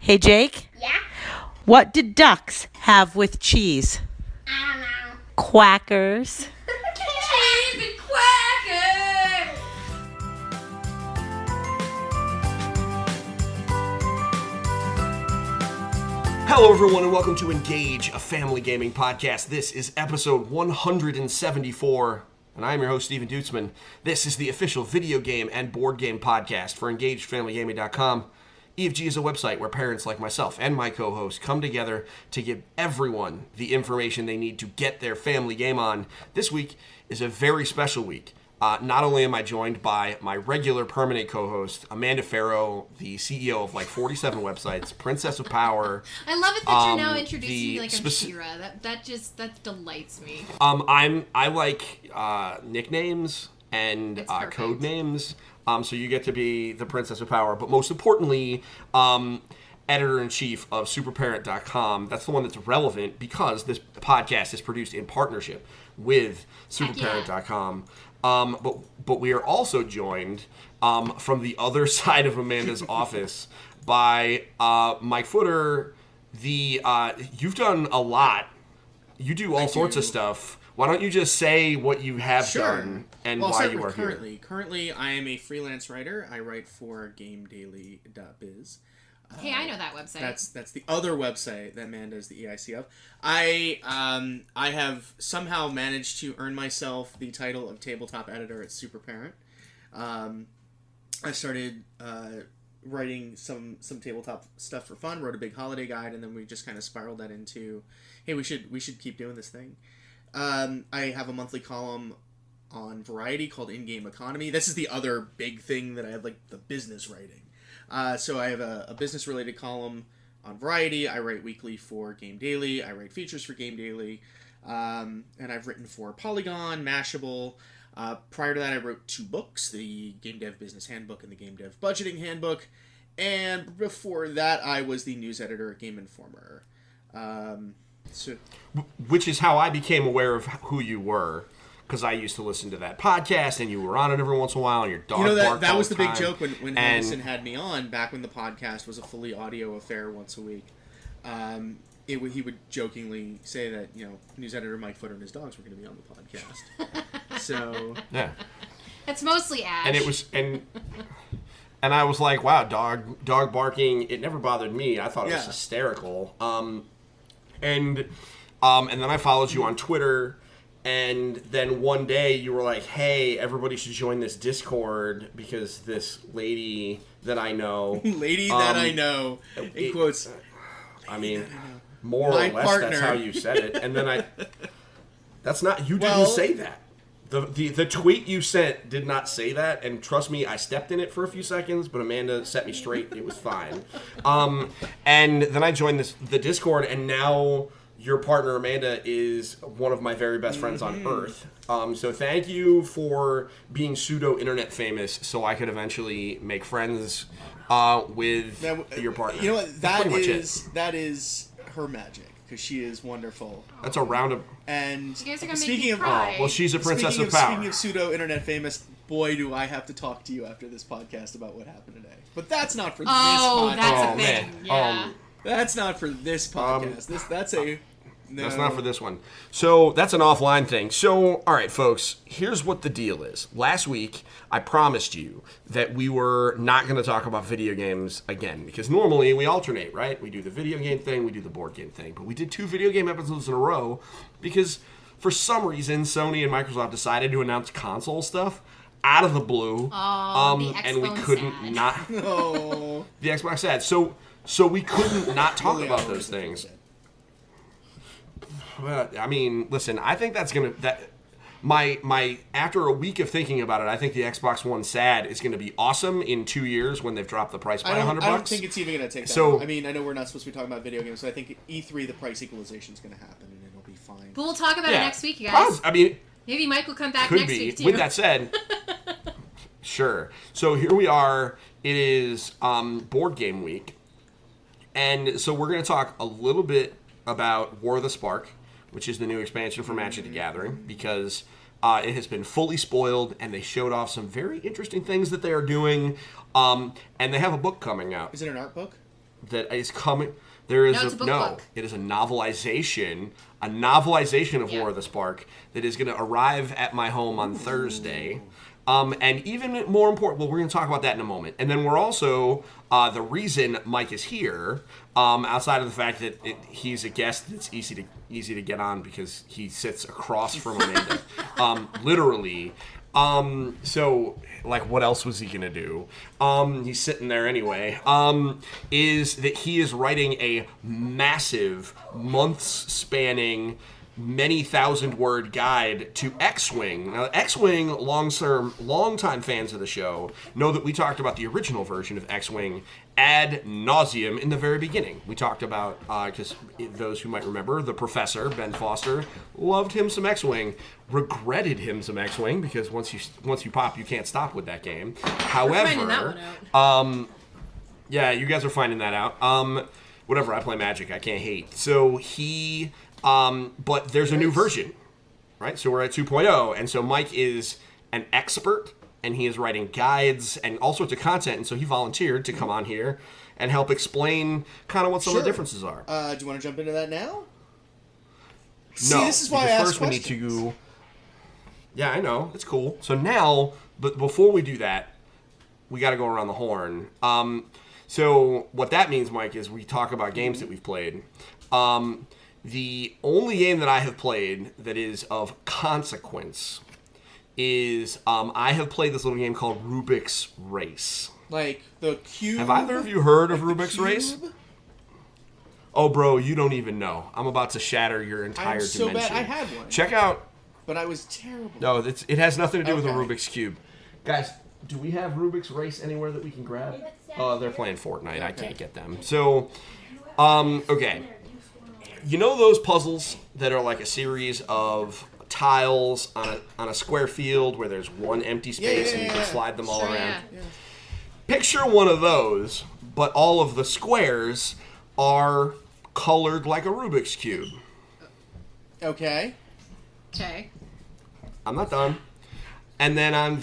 Hey, Jake, Yeah? what did ducks have with cheese? I don't know. Quackers. Cheese and quackers! Hello, everyone, and welcome to Engage, a family gaming podcast. This is episode 174, and I am your host, Steven Dutzman. This is the official video game and board game podcast for EngageFamilyGaming.com. EFG is a website where parents like myself and my co-host come together to give everyone the information they need to get their family game on. This week is a very special week. Not only am I joined by my regular permanent co-host, Amanda Farrow, the CEO of like 47 websites, Princess of Power. I love it that you're now introducing me like I'm Shira. That delights me. I like nicknames and code names. So you get to be the Princess of Power, but most importantly, editor-in-chief of SuperParent.com. That's the one that's relevant because this podcast is produced in partnership with SuperParent.com. But we are also joined from the other side of Amanda's office by Mike Futter. You've done a lot. You do all sorts of stuff. Why don't you just say what you have done and why you are here? Currently, I am a freelance writer. I write for GameDaily.biz. Hey, I know that website. That's the other website that Amanda is the EIC of. I have somehow managed to earn myself the title of tabletop editor at SuperParent. I started writing some tabletop stuff for fun. Wrote a big holiday guide, and then we just kind of spiraled that into, hey, we should keep doing this thing. I have a monthly column on Variety called In-Game Economy. This is the other big thing that I have, like the business writing. So I have a business-related column on Variety. I write weekly for Game Daily. I write features for Game Daily. And I've written for Polygon, Mashable. Prior to that, I wrote 2 books, the Game Dev Business Handbook and the Game Dev Budgeting Handbook. And before that, I was the news editor at Game Informer. Which is how I became aware of who you were, because I used to listen to that podcast, and you were on it every once in a while, and your dog barked that all was the the big time. joke when Henderson had me on, back when the podcast was a fully audio affair once a week. He would jokingly say that, news editor Mike Futter and his dogs were going to be on the podcast. So yeah, it's mostly Ash. And it was and I was like, wow, dog barking. It never bothered me. I thought it was hysterical. And then I followed you on Twitter, and then one day you were like, hey, everybody should join this Discord because this lady that I know... in quotes... I mean, more or less, partner. that's how you said it. And then you didn't say that. The tweet you sent did not say that, and trust me, I stepped in it for a few seconds, but Amanda set me straight. It was fine. And then I joined the Discord, and now your partner Amanda is one of my very best friends on earth. So thank you for being pseudo internet famous, so I could eventually make friends with your partner. You know what? That is her magic. Because she is wonderful. That's a round of... And you guys are gonna make me cry. Well, she's a princess of power. Speaking of pseudo-internet famous, boy, do I have to talk to you after this podcast about what happened today. But that's not for this podcast. Oh, that's a thing. Man. Yeah. That's not for this podcast. That's not for this one. So that's an offline thing. So, all right, folks, here's what the deal is. Last week, I promised you that we were not going to talk about video games again, because normally we alternate, right? We do the video game thing, we do the board game thing. But we did 2 video game episodes in a row because for some reason, Sony and Microsoft decided to announce console stuff out of the blue. And we couldn't not... Oh. The Xbox sad. So we couldn't not talk about those things. Well, I mean, listen, I think that's going to... My after a week of thinking about it, I think the Xbox One SAD is going to be awesome in 2 years when they've dropped the price by $100. I don't think it's even going to take that long. I mean, I know we're not supposed to be talking about video games, so I think E3, the price equalization is going to happen, and it'll be fine. But we'll talk about it next week, you guys. I mean... Maybe Mike will come back could next be. week, too. With that said, sure. So here we are. It is board game week. And so we're going to talk a little bit about War of the Spark, which is the new expansion for Magic the Gathering, because it has been fully spoiled, and they showed off some very interesting things that they are doing, and they have a book coming out. Is it an art book? that is coming. There is No, it's a book. it is a novelization of War of the Spark that is going to arrive at my home on Thursday. And even more important, well, we're going to talk about that in a moment. And then we're also, the reason Mike is here, outside of the fact that he's a guest that's easy to get on because he sits across from Amanda, literally. So, like, what else was he going to do? He's sitting there anyway. Is that he is writing a massive, months-spanning, many thousand-word guide to X-Wing. Now, X-Wing, long-time fans of the show know that we talked about the original version of X-Wing ad nauseum in the very beginning. We talked about, because those who might remember, the professor, Ben Foster, loved him some X-Wing, regretted him some X-Wing, because once you pop, you can't stop with that game. However, we're finding that one out. Yeah, you guys are finding that out. Whatever, I play Magic, I can't hate. So he... but there's a new version, right? So we're at 2.0, and so Mike is an expert, and he is writing guides and all sorts of content, and so he volunteered to come on here and help explain kind of what some of the differences are. Do you want to jump into that now? No, See, this is why I asked first questions. we need to... Yeah, I know. It's cool. So now, but before we do that, we got to go around the horn. So what that means, Mike, is we talk about games that we've played. The only game that I have played that is of consequence is I have played this little game called Rubik's Race. Like the cube. Have either of you heard of like Rubik's Race? Oh, bro, you don't even know. I'm about to shatter your entire I'm so dimension. bad. I had one. Check out. But I was terrible. No, it has nothing to do with a Okay. Rubik's Cube. Guys, do we have Rubik's Race anywhere that we can grab? Oh, they're playing Fortnite. I can't get them. So, okay. You know those puzzles that are like a series of tiles on a square field where there's one empty space and you can slide them all Sure, around? yeah. Picture one of those, but all of the squares are colored like a Rubik's Cube. Okay. Okay. I'm not done. And then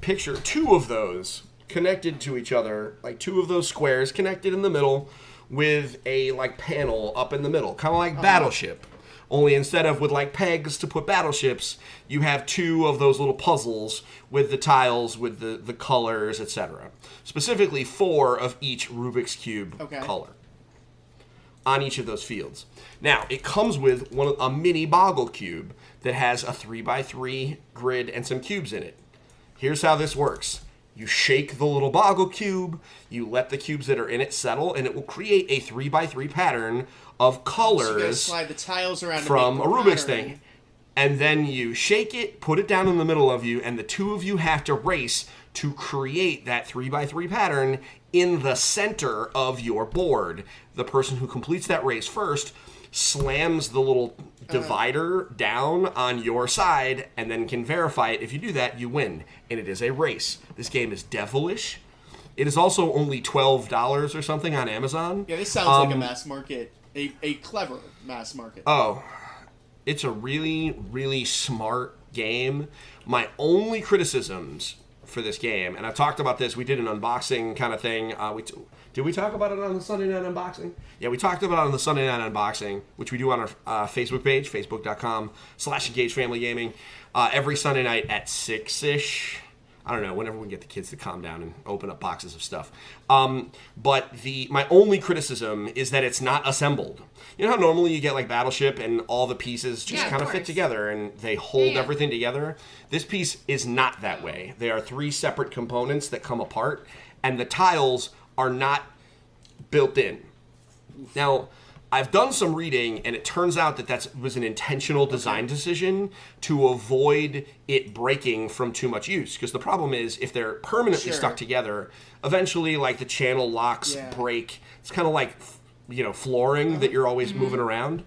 picture two of those connected to each other, like two of those squares connected in the middle with a like panel up in the middle, kind of like Battleship. Only instead of with like pegs to put battleships, you have two of those little puzzles with the tiles, with the colors, etc. Specifically 4 of each Rubik's Cube color on each of those fields. Now, it comes with a mini Boggle Cube that has a 3x3 grid and some cubes in it. Here's how this works. You shake the little Boggle Cube, you let the cubes that are in it settle, and it will create a 3x3 pattern of colors So you gotta slide the tiles around from to a make the Rubik's pattern. thing. And then you shake it, put it down in the middle of you, and the two of you have to race to create that 3x3 pattern in the center of your board. The person who completes that race first slams the little divider down on your side and then can verify it. If you do that, you win. And it is a race. This game is devilish. It is also only $12 or something on Amazon. Yeah, this sounds like a mass market, a clever mass market. Oh, it's a really, really smart game. My only criticisms for this game, and I've talked about this, we did an unboxing kind of thing. Did we talk about it on the Sunday Night Unboxing? Yeah, we talked about it on the Sunday Night Unboxing, which we do on our Facebook page, facebook.com/EngageFamilyGaming, every Sunday night at 6-ish. I don't know, whenever we can get the kids to calm down and open up boxes of stuff. But my only criticism is that it's not assembled. You know how normally you get like Battleship and all the pieces just kind of fit together and they hold everything together? This piece is not that way. They are 3 separate components that come apart, and the tiles are not built in. Now, I've done some reading, and it turns out that was an intentional design decision to avoid it breaking from too much use. Because the problem is, if they're permanently stuck together, eventually, like, the channel locks break. It's kind of like, flooring that you're always moving around.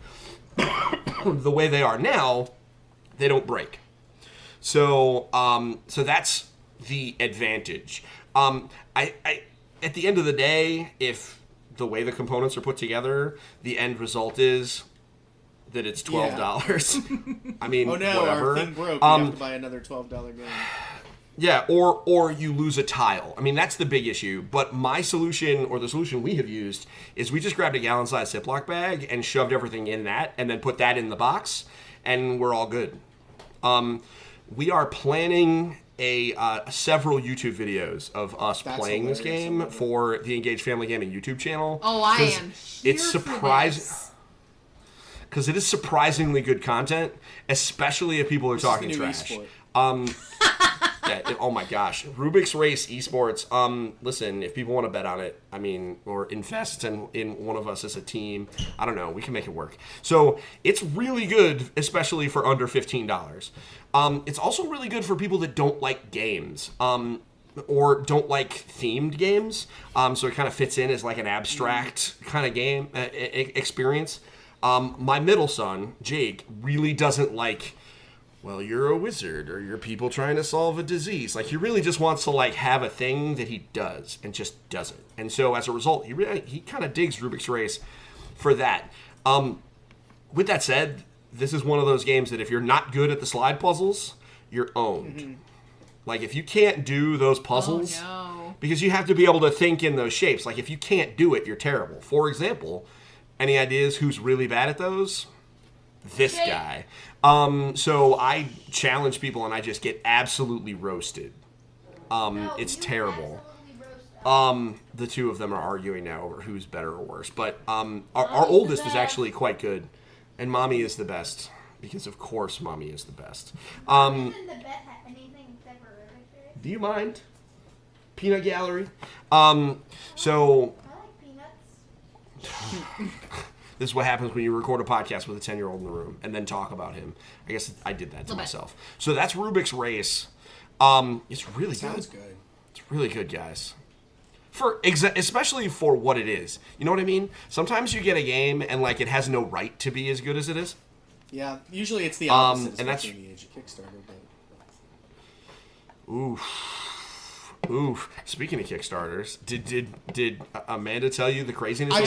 The way they are now, they don't break. So that's the advantage. At the end of the day, if the way the components are put together, the end result is that it's $12. I mean, oh no, whatever. our thing broke. We have to buy another $12 game. Yeah, or you lose a tile. I mean, that's the big issue. But my solution, or the solution we have used, is we just grabbed a gallon-sized Ziploc bag and shoved everything in that, and then put that in the box, and we're all good. We are planning several YouTube videos of us playing this game for the Engaged Family Gaming YouTube channel. Oh, I am here it's surprising. Because it is surprisingly good content, especially if people are talking trash. Oh my gosh, Rubik's Race Esports. Listen, if people want to bet on it, I mean, or invest in one of us as a team, I don't know, we can make it work. So it's really good, especially for under $15. It's also really good for people that don't like games, or don't like themed games. So it kind of fits in as like an abstract kind of game experience. My middle son, Jake, really doesn't like, well, you're a wizard, or you're people trying to solve a disease. Like, he really just wants to, like, have a thing that he does and just does it. And so, as a result, he kind of digs Rubik's Race for that. With that said, this is one of those games that if you're not good at the slide puzzles, you're owned. Mm-hmm. Like, if you can't do those puzzles, because you have to be able to think in those shapes. Like, if you can't do it, you're terrible. For example, any ideas who's really bad at those? This guy. So I challenge people and I just get absolutely roasted. It's terrible. The two of them are arguing now over who's better or worse. But our oldest is actually quite good. And Mommy is the best. Because, of course, Mommy is the best. Do you mind? Peanut Gallery. So... I like peanuts. This is what happens when you record a podcast with a 10-year-old in the room and then talk about him. I guess I did that to myself. So that's Rubik's Race. It's really good. Sounds good. It's really good, guys. Especially for what it is. You know what I mean? Sometimes you get a game and like it has no right to be as good as it is. Yeah, usually it's the opposite, and that's the age of Kickstarter. But... Oof. Speaking of Kickstarters, did Amanda tell you the craziness I of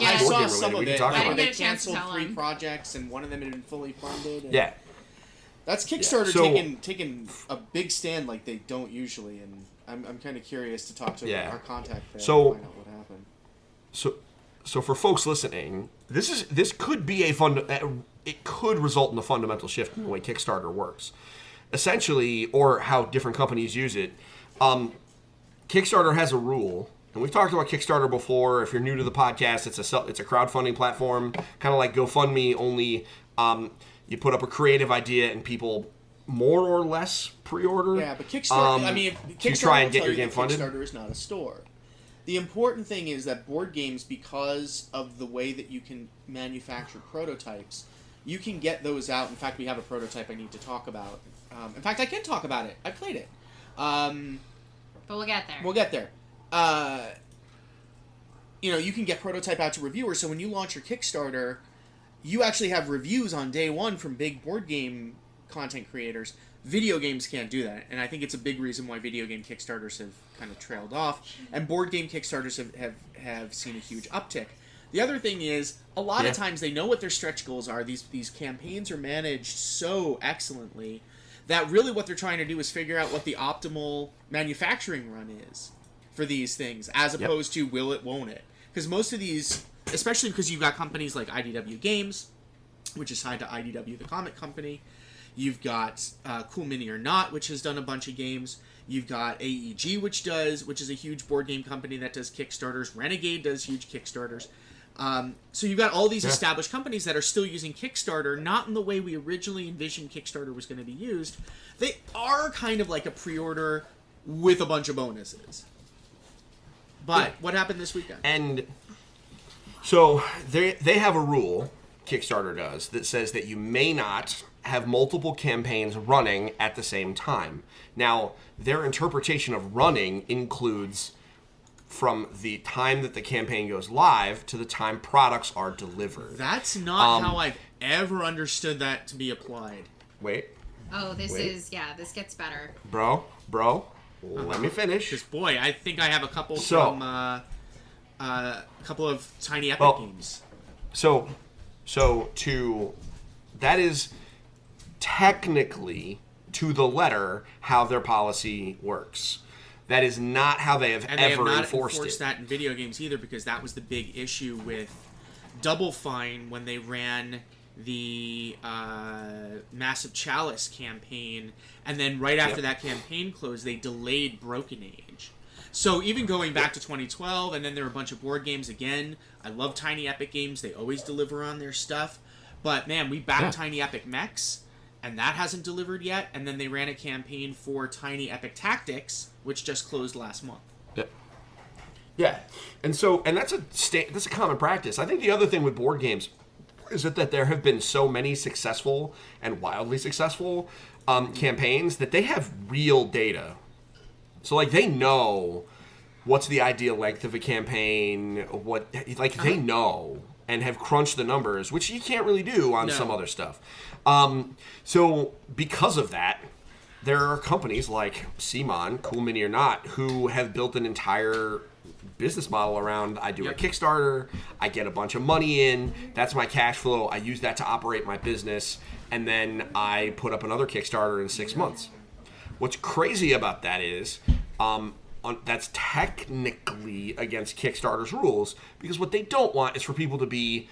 the I saw some of it. They it. canceled 3 projects, and one of them had been fully funded. Yeah. That's Kickstarter So, taking a big stand like they don't usually, and I'm kind of curious to talk to our contact there so, and find out what happened. So for folks listening, this could be it could result in a fundamental shift in the way Kickstarter works. Essentially, or how different companies use it. Kickstarter has a rule, and we've talked about Kickstarter before. If you're new to the podcast, it's a crowdfunding platform, kind of like GoFundMe, only you put up a creative idea and people more or less pre-order. Yeah, but Kickstarter, Kickstarter to try and get your game funded. Kickstarter is not a store. The important thing is that board games, because of the way that you can manufacture prototypes, you can get those out. In fact, we have a prototype I need to talk about. In fact, I can talk about it. I played it. But we'll get there. We'll get there. You can get prototype out to reviewers, so when you launch your Kickstarter, you actually have reviews on day one from big board game content creators. Video games can't do that, and I think it's a big reason why video game Kickstarters have kind of trailed off, and board game Kickstarters have seen a huge uptick. The other thing is, a lot of times they know what their stretch goals are. These campaigns are managed so excellently that really what they're trying to do is figure out what the optimal manufacturing run is for these things, as opposed to will it, won't it? Because most of these, especially because you've got companies like IDW Games, which is tied to IDW, the comic company. You've got Cool Mini or Not, which has done a bunch of games. You've got AEG, which is a huge board game company that does Kickstarters. Renegade does huge Kickstarters. So you've got all these established companies that are still using Kickstarter, not in the way we originally envisioned Kickstarter was going to be used. They are kind of like a pre-order with a bunch of bonuses. But what happened this weekend? And so they have a rule, Kickstarter does, that says that you may not have multiple campaigns running at the same time. Now, their interpretation of running includes from the time that the campaign goes live to the time products are delivered. That's not how I've ever understood that to be applied. Wait. Oh, this gets better. Bro, let me finish. Because, boy, I think I have a couple from a couple of Tiny Epic games. That is technically to the letter how their policy works. That is not how they have and ever they have not enforced enforced it. that in video games either, because that was the big issue with Double Fine when they ran the Massive Chalice campaign, and then right after that campaign closed, they delayed Broken Age. So even going back to 2012, and then there were a bunch of board games again. I love Tiny Epic Games. They always deliver on their stuff. But, man, we backed Tiny Epic Mechs, and that hasn't delivered yet. And then they ran a campaign for Tiny Epic Tactics, which just closed last month. Yeah. And that's a common practice. I think the other thing with board games is that there have been so many successful and wildly successful campaigns that they have real data. So, like, they know what's the ideal length of a campaign, they know and have crunched the numbers, which you can't really do on some other stuff. So, because of that, there are companies like CMON, Cool Mini or Not, who have built an entire business model around, I do a Kickstarter, I get a bunch of money in, that's my cash flow, I use that to operate my business, and then I put up another Kickstarter in 6 months. What's crazy about that is that's technically against Kickstarter's rules, because what they don't want is for people to be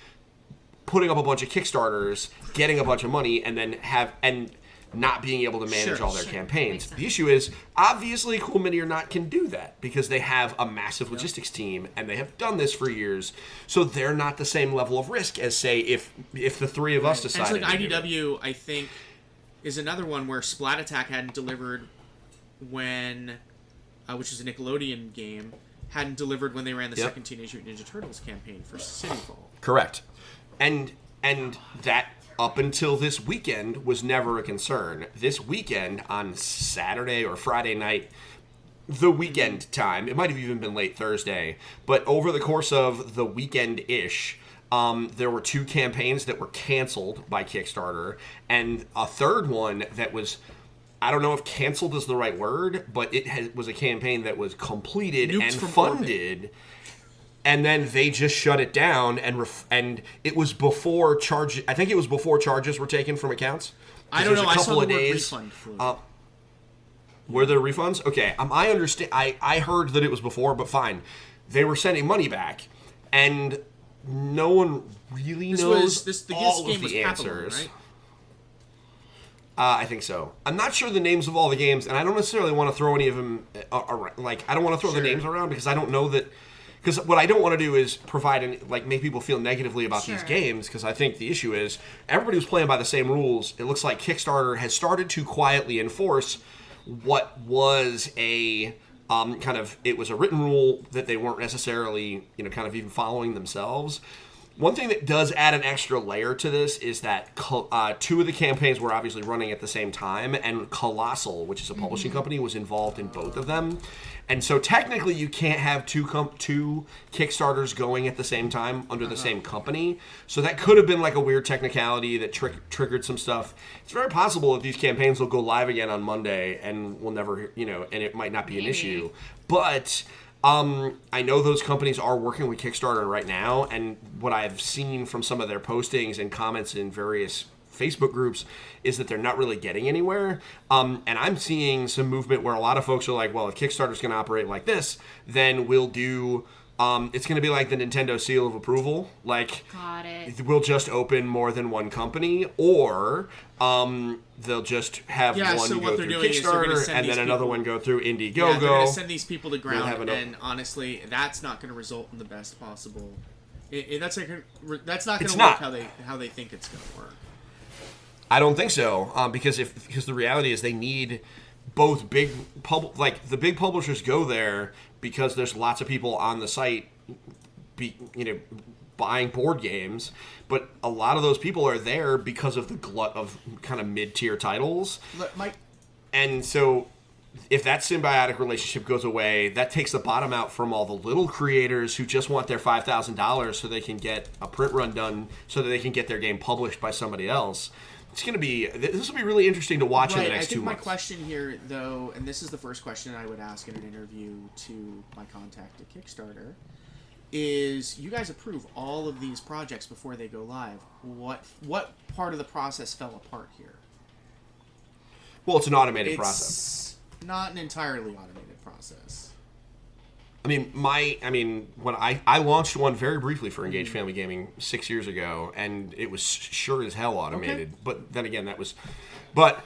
putting up a bunch of Kickstarters, getting a bunch of money, and then not being able to manage all their campaigns. The issue is, obviously, Cool Mini or Not can do that because they have a massive logistics team and they have done this for years. So they're not the same level of risk as, say, if the three of us decided. And it's like IDW, I think, is another one where Splat Attack hadn't delivered when, which is a Nickelodeon game, hadn't delivered when they ran the second Teenage Mutant Ninja Turtles campaign for Cityfall. Correct. And that, up until this weekend, was never a concern. This weekend, on Saturday or Friday night, the weekend time, it might have even been late Thursday, but over the course of the weekend-ish, there were 2 campaigns that were canceled by Kickstarter, and a third one that was, I don't know if canceled is the right word, but it was a campaign that was completed and funded. Orbit. And then they just shut it down, and it was before charges. I think it was before charges were taken from accounts. I don't know. I saw the word refund. Were there refunds? Okay, I understand. I heard that it was before, but fine. They were sending money back, and no one really knows all of the answers. Right? I think so. I'm not sure the names of all the games, and I don't necessarily want to throw any of them around. I don't want to throw the names around because I don't know that. Because what I don't want to do is make people feel negatively about these games, because I think the issue is everybody was playing by the same rules. It looks like Kickstarter has started to quietly enforce what was a it was a written rule that they weren't necessarily, kind of even following themselves. One thing that does add an extra layer to this is that 2 of the campaigns were obviously running at the same time, and Colossal, which is a publishing company, was involved in both of them. And so technically you can't have two Kickstarters going at the same time under the same company. So that could have been like a weird technicality that triggered some stuff. It's very possible that these campaigns will go live again on Monday and we'll never, and it might not be an issue. But I know those companies are working with Kickstarter right now, and what I've seen from some of their postings and comments in various Facebook groups is that they're not really getting anywhere. And I'm seeing some movement where a lot of folks are like, well, if Kickstarter's going to operate like this, then we'll do... it's going to be like the Nintendo seal of approval. Got it. We'll just open more than one company, or they'll just have one go through Kickstarter and then another one go through Indiegogo. Yeah, they're going to send these people to ground, and honestly, that's not going to result in the best possible... that's not going to work how they think it's going to work. I don't think so, because the reality is they need both the big publishers go there because there's lots of people on the site, buying board games, but a lot of those people are there because of the glut of kind of mid-tier titles. And so if that symbiotic relationship goes away, that takes the bottom out from all the little creators who just want their $5,000 so they can get a print run done so that they can get their game published by somebody else. This will be really interesting to watch in the next 2 months. My question here, though, and this is the first question I would ask in an interview to my contact at Kickstarter, is you guys approve all of these projects before they go live. What part of the process fell apart here? Well, it's an automated process. It's not an entirely automated process. I mean, when I launched one very briefly for Engaged Family Gaming 6 years ago, and it was sure as hell automated. Okay. But then again, that was, but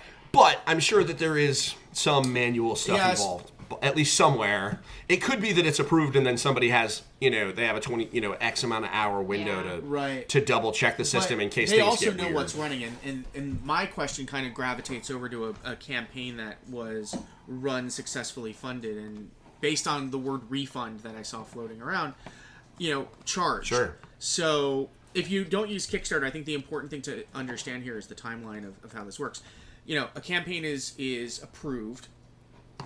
I'm sure that there is some manual stuff involved, at least somewhere. It could be that it's approved, and then somebody has, they have a 20, X amount of hour window to double check the system in case things get weird. They also know what's running, and my question kind of gravitates over to a campaign that was run successfully funded, and based on the word refund that I saw floating around, charge. Sure. So if you don't use Kickstarter, I think the important thing to understand here is the timeline of how this works. A campaign is approved.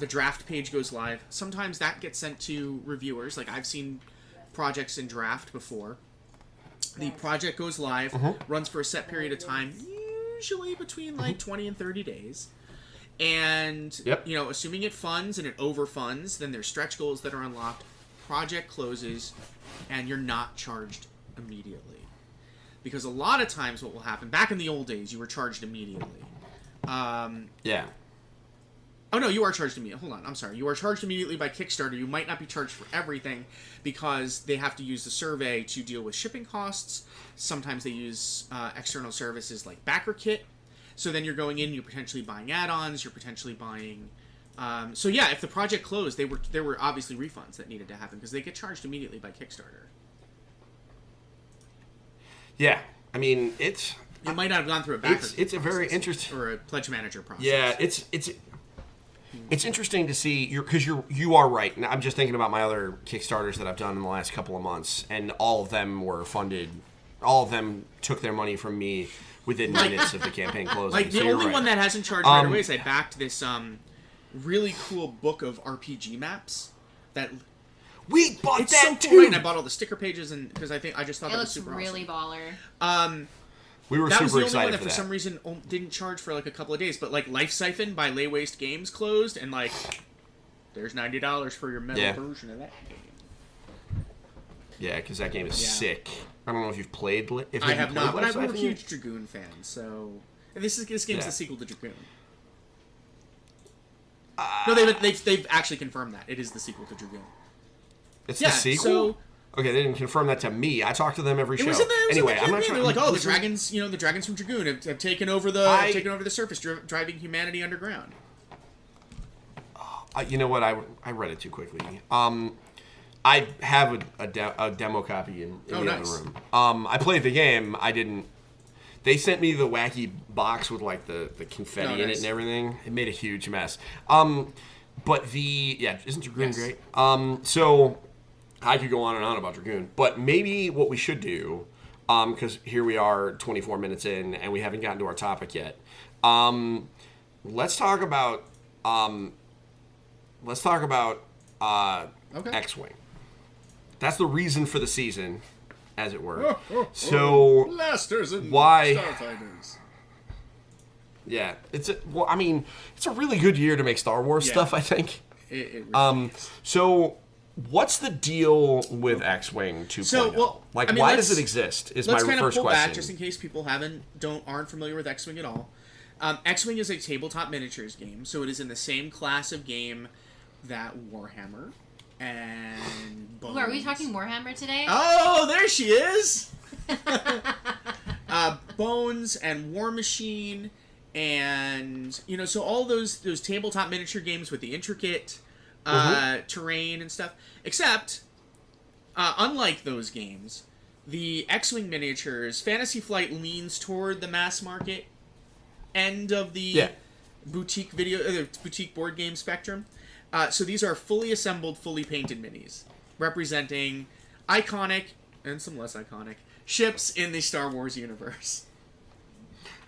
The draft page goes live. Sometimes that gets sent to reviewers. Like, I've seen projects in draft before. The project goes live, runs for a set period of time, usually between 20 and 30 days. And, assuming it funds and it overfunds, then there's stretch goals that are unlocked. Project closes, and you're not charged immediately. Because a lot of times what will happen, back in the old days, you were charged immediately. Yeah. Oh, no, you are charged immediately. Hold on, I'm sorry. You are charged immediately by Kickstarter. You might not be charged for everything because they have to use the survey to deal with shipping costs. Sometimes they use external services like BackerKit. So then you're going in, you're potentially buying add-ons, you're potentially buying... so yeah, if the project closed, there were obviously refunds that needed to happen because they get charged immediately by Kickstarter. Yeah, I mean, it's... You might not have gone through a BackerKit It's a very interesting... Or a pledge manager process. Yeah, it's interesting to see, because you are right. And I'm just thinking about my other Kickstarters that I've done in the last couple of months, and all of them were funded. All of them took their money from me within minutes of the campaign closing. Like, the only one that hasn't charged right away is I backed this really cool book of RPG maps that... We bought it's that so cool, too! right? And I bought all the sticker pages, and because I just thought that was super really awesome. baller. We were that super was the only excited one that for for that. some reason didn't charge for like a couple of days, but like Life Siphon by Lay Waste Games closed, and like there's $90 for your metal version of that game. Yeah, because that game is sick. I don't know if you've played. I have not, but I'm a huge Dragoon fan, so this game's the sequel to Dragoon. No, they've actually confirmed that it is the sequel to Dragoon. It's the sequel. So, okay, they didn't confirm that to me. I talk to them every show. Anyway, I'm not trying. They're like, the dragons, the dragons from Dragoon have taken over the surface, driving humanity underground. You know what? I read it too quickly. I have a demo copy in the other room. I played the game. I didn't. They sent me the wacky box with like the confetti in it and everything. It made a huge mess. But isn't Dragoon great? So I could go on and on about Dragoon, but maybe what we should do, because here we are 24 minutes in and we haven't gotten to our topic yet. Let's talk about X-Wing. That's the reason for the season, as it were. So blasters and why? Starfighters. Yeah, it's a really good year to make Star Wars stuff. I think. It really is. So what's the deal with X-Wing 2.0? Why does it exist? Is my first question. Let's kind of pull back just in case people aren't familiar with X-Wing at all. X-Wing is a tabletop miniatures game, so it is in the same class of game that Warhammer and Bones. Ooh, are we talking Warhammer today? Oh, there she is! Bones and War Machine, and so all those tabletop miniature games with the intricate terrain and stuff. Except, unlike those games, the X-Wing miniatures, Fantasy Flight leans toward the mass market end of the boutique boutique board game spectrum. So these are fully assembled, fully painted minis, representing iconic and some less iconic ships in the Star Wars universe.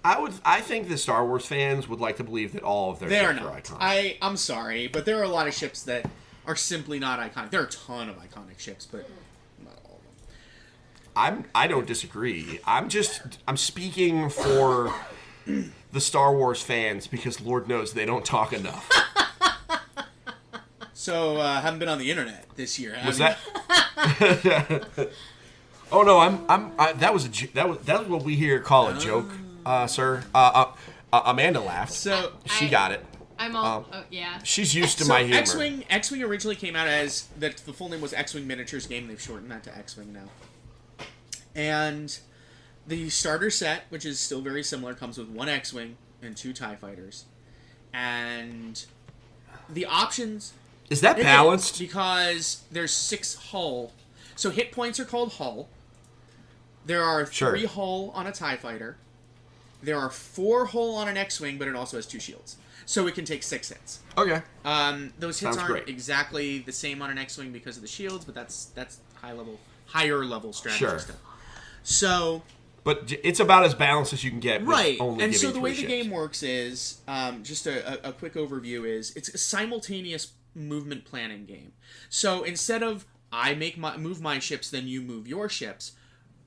I think the Star Wars fans would like to believe that all of their ships are iconic. I'm sorry, but there are a lot of ships that are simply not iconic. There are a ton of iconic ships, but not all of them. I don't disagree. I'm speaking for the Star Wars fans because Lord knows they don't talk enough. So haven't been on the internet this year. Was that? Oh no, that was what we here call a joke, sir. Amanda laughed. So she got it. I'm all. Yeah. She's used to my humor. X-Wing originally came out as the full name was X-Wing Miniatures Game. They've shortened that to X-Wing now. And the starter set, which is still very similar, comes with 1 X-Wing and 2 TIE Fighters. And the options... Is that balanced? Because there's 6 hull. So hit points are called hull. There are 3 hull on a TIE Fighter. There are 4 hull on an X-Wing, but it also has 2 shields. So it can take 6 hits. Okay. Those hits aren't exactly the same on an X-Wing because of the shields, but that's higher level strategy stuff. So, but it's about as balanced as you can get. Right, only and so the way ships. the game works is, just a quick overview is, it's a simultaneous movement planning game. So instead of I move my ships, then you move your ships,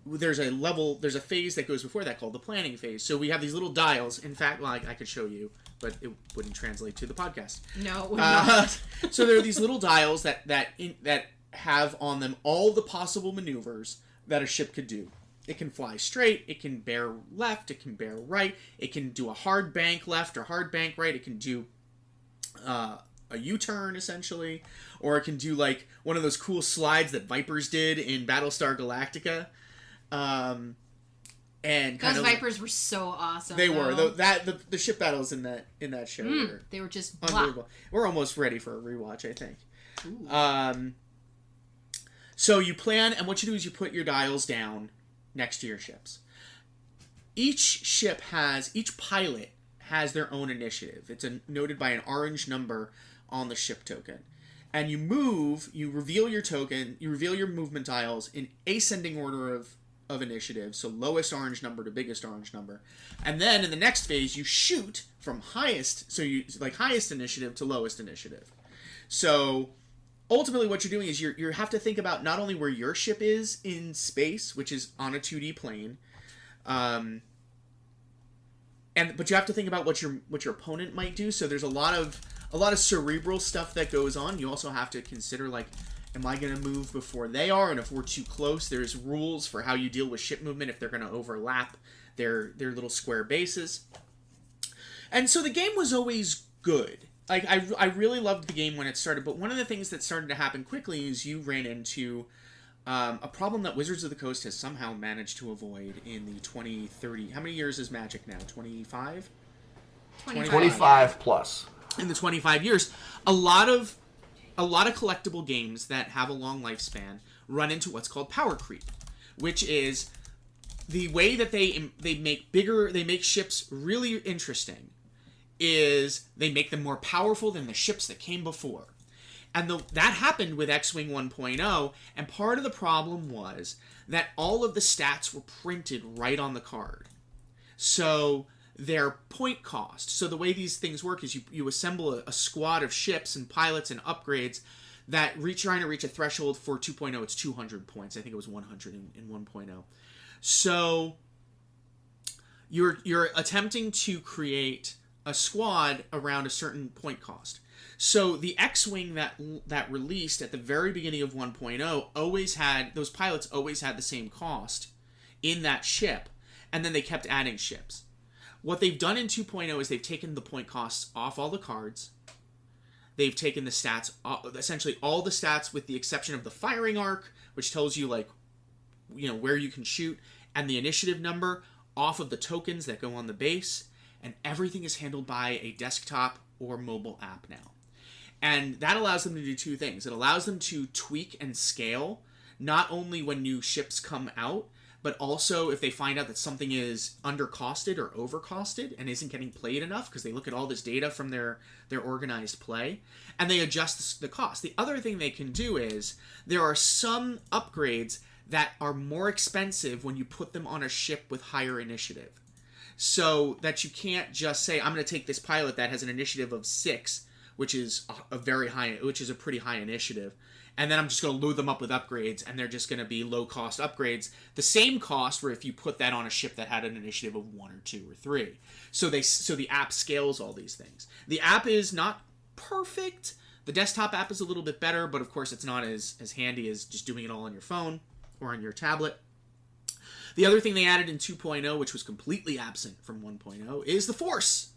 there's a phase that goes before that called the planning phase. So we have these little dials. In fact, I could show you, but it wouldn't translate to the podcast. No, it would not. So there are these little dials that have on them all the possible maneuvers that a ship could do. It can fly straight, it can bear left, it can bear right, it can do a hard bank left or hard bank right, it can do a U-turn, essentially, or it can do, like, one of those cool slides that Vipers did in Battlestar Galactica. And those Vipers were so awesome. They were. The ship battles in that show they were just unbelievable. We're almost ready for a rewatch, I think. So you plan, and what you do is you put your dials down next to your ships. Each pilot has their own initiative. It's noted by an orange number on the ship token. And you reveal your token, you reveal your movement dials in ascending order of initiative, so lowest orange number to biggest orange number. And then in the next phase, you shoot from highest initiative to lowest initiative. So ultimately what you're doing is you have to think about not only where your ship is in space, which is on a 2D plane, but you have to think about what your opponent might do. So there's a lot of cerebral stuff that goes on. You also have to consider, like, am I going to move before they are? And if we're too close, there's rules for how you deal with ship movement if they're going to overlap their little square bases. And so the game was always good. Like, I really loved the game when it started, but one of the things that started to happen quickly is you ran into a problem that Wizards of the Coast has somehow managed to avoid in the 20-30... How many years is Magic now? 25? 25 plus. In the 25 years, a lot of collectible games that have a long lifespan run into what's called power creep, which is the way that they make ships really interesting is they make them more powerful than the ships that came before. And that happened with X-Wing 1.0, and part of the problem was that all of the stats were printed right on the card. So their point cost. So the way these things work is you assemble a squad of ships and pilots and upgrades that trying to reach a threshold for 2.0. It's 200 points. I think it was 100 in 1.0. So you're attempting to create a squad around a certain point cost. So the X-Wing that released at the very beginning of 1.0 those pilots always had the same cost in that ship, and then they kept adding ships. What they've done in 2.0 is they've taken the point costs off all the cards. They've taken the stats, essentially all the stats with the exception of the firing arc, which tells you, like, where you can shoot, and the initiative number off of the tokens that go on the base, and everything is handled by a desktop or mobile app now. And that allows them to do two things. It allows them to tweak and scale, not only when new ships come out, but also if they find out that something is undercosted or overcosted and isn't getting played enough, because they look at all this data from their organized play, and they adjust the cost. The other thing they can do is there are some upgrades that are more expensive when you put them on a ship with higher initiative. So that you can't just say, I'm going to take this pilot that has an initiative of 6, which is a pretty high initiative, and then I'm just going to load them up with upgrades, and they're just going to be low-cost upgrades. The same cost where if you put that on a ship that had an initiative of 1 or 2 or 3. So the app scales all these things. The app is not perfect. The desktop app is a little bit better, but of course it's not as handy as just doing it all on your phone or on your tablet. The other thing they added in 2.0, which was completely absent from 1.0, is the Force.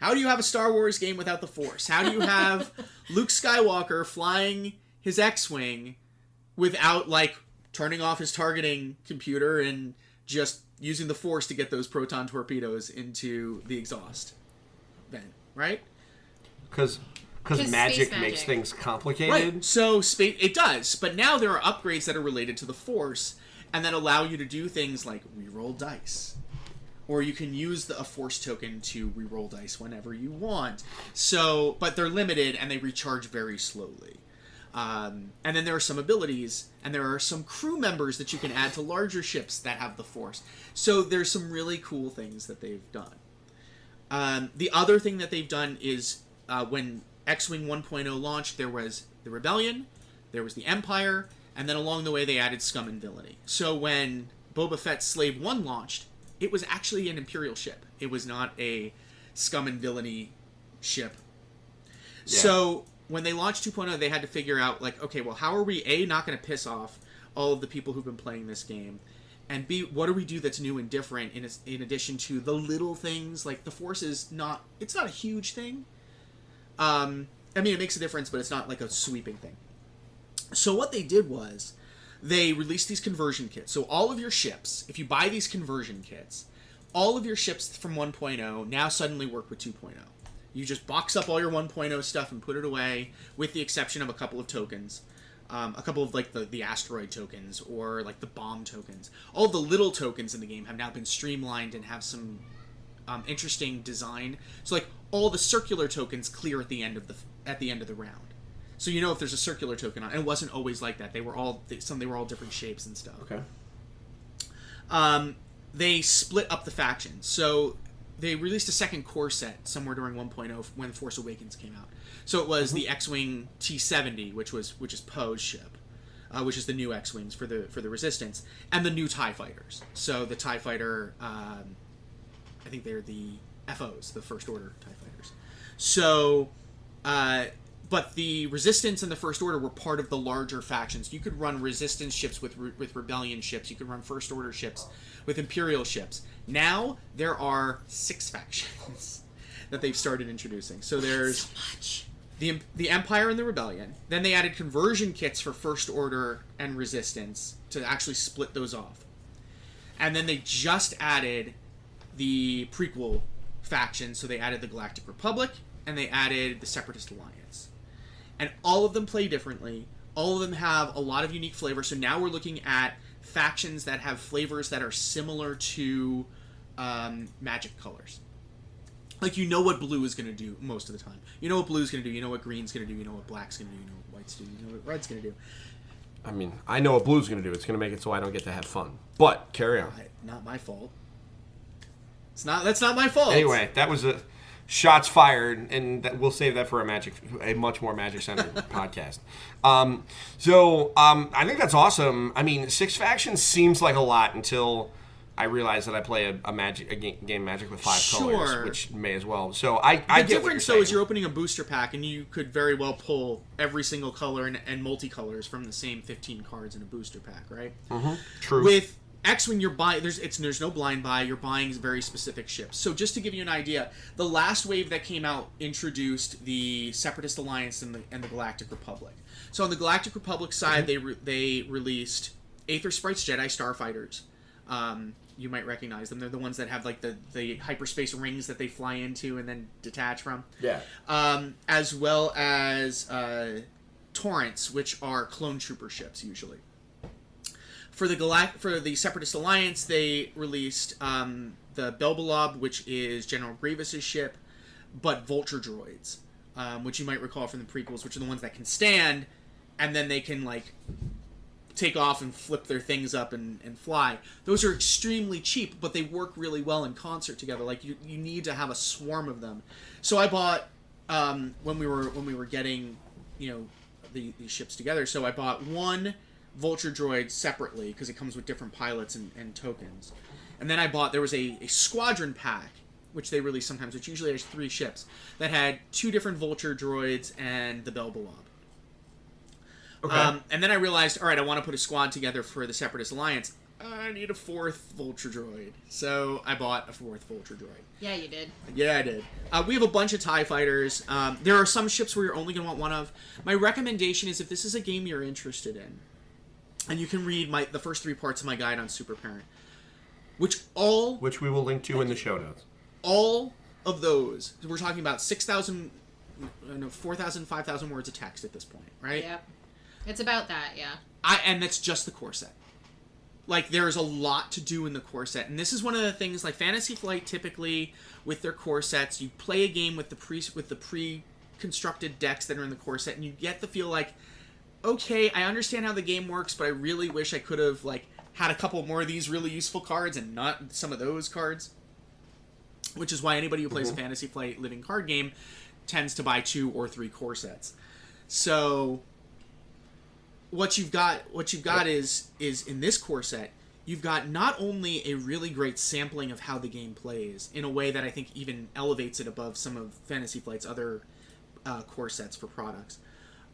How do you have a Star Wars game without the Force? How do you have Luke Skywalker flying his X-Wing without, like, turning off his targeting computer and just using the Force to get those proton torpedoes into the exhaust vent, right? Because magic makes things complicated. Right. So it does, but now there are upgrades that are related to the Force and that allow you to do things like reroll dice. Or you can use a Force token to reroll dice whenever you want. So, but they're limited and they recharge very slowly. And then there are some abilities, and there are some crew members that you can add to larger ships that have the Force. So there's some really cool things that they've done. The other thing that they've done is when X-Wing 1.0 launched, there was the Rebellion, there was the Empire, and then along the way they added Scum and Villainy. So when Boba Fett's Slave 1 launched, it was actually an Imperial ship. It was not a Scum and Villainy ship. Yeah. So when they launched 2.0, they had to figure out, like, okay, well, how are we, A, not going to piss off all of the people who've been playing this game, and B, what do we do that's new and different in addition to the little things, like the Force is not, it's not a huge thing. I mean, it makes a difference, but it's not like a sweeping thing. So what they did was, they released these conversion kits. So all of your ships, if you buy these conversion kits, all of your ships from 1.0 now suddenly work with 2.0. You just box up all your 1.0 stuff and put it away, with the exception of a couple of tokens. A couple of, like, the asteroid tokens, or, like, the bomb tokens. All the little tokens in the game have now been streamlined and have some interesting design. So, like, all the circular tokens clear at the end of the round. So you know if there's a circular token on. And it wasn't always like that. They were all different shapes and stuff. Okay. They split up the factions. So they released a second core set somewhere during 1.0 when Force Awakens came out. So it was the X-Wing T-70, which is Poe's ship, which is the new X-Wings for the Resistance, and the new TIE Fighters. So the TIE Fighter, I think they're the FOs, the First Order TIE Fighters. So, but the Resistance and the First Order were part of the larger factions. You could run Resistance ships with Rebellion ships. You could run First Order ships with Imperial ships. Now there are 6 factions that they've started introducing. So there's so much. The Empire and the Rebellion. Then they added conversion kits for First Order and Resistance to actually split those off. And then they just added the prequel faction. So they added the Galactic Republic and they added the Separatist Alliance. And all of them play differently. All of them have a lot of unique flavor. So now we're looking at factions that have flavors that are similar to magic colors. Like, you know what blue is going to do most of the time. You know what blue is going to do. You know what green's going to do. You know what black's going to do. You know what white's going to do. You know what red's going to do. I mean, I know what blue's going to do. It's going to make it so I don't get to have fun. But, carry on. Not my fault. That's not my fault. Anyway, that was a shots fired, and we'll save that for a much more magic-centered podcast. I think that's awesome. I mean, 6 factions seems like a lot until I realize that I play a game Magic with 5 colors, which may as well. So I get what you're saying. The difference, though, is you're opening a booster pack, and you could very well pull every single color and multicolors from the same 15 cards in a booster pack, right? Mm-hmm. True. With X-Wing, you're buying. There's no blind buy. You're buying very specific ships. So just to give you an idea, the last wave that came out introduced the Separatist Alliance and the Galactic Republic. So on the Galactic Republic side, they released Aether Sprites Jedi Starfighters. You might recognize them. They're the ones that have, like, the hyperspace rings that they fly into and then detach from. Yeah. As well as Torrents, which are clone trooper ships usually. For the Separatist Alliance, they released the Belbalob, which is General Grievous's ship, but Vulture droids, which you might recall from the prequels, which are the ones that can stand, and then they can, like, take off and flip their things up and fly. Those are extremely cheap, but they work really well in concert together. Like, you need to have a swarm of them. So I bought when we were getting, these ships together. So I bought one Vulture droid separately because it comes with different pilots and tokens. And then there was a squadron pack, which they release sometimes, which usually has 3 ships, that had 2 different Vulture droids and the Belbalob. Okay. And then I realized, all right, I want to put a squad together for the Separatist Alliance. I need a 4th Vulture Droid. So I bought a 4th Vulture Droid. Yeah, you did. Yeah, I did. We have a bunch of TIE fighters. There are some ships where you're only going to want one of. My recommendation is if this is a game you're interested in, and you can read the first 3 parts of my guide on SuperParent, which we will link to in the show notes. All of those, we're talking about 6,000, 4,000, 5,000 words of text at this point, right? Yep. It's about that, yeah. And that's just the core set. Like, there's a lot to do in the core set. And this is one of the things, like Fantasy Flight typically, with their core sets, you play a game with the pre-constructed decks that are in the core set, and you get the feel like, okay, I understand how the game works, but I really wish I could have, like, had a couple more of these really useful cards and not some of those cards. Which is why anybody who plays a Fantasy Flight living card game tends to buy 2 or 3 core sets. So what you've got is in this core set, you've got not only a really great sampling of how the game plays in a way that I think even elevates it above some of Fantasy Flight's other core sets for products,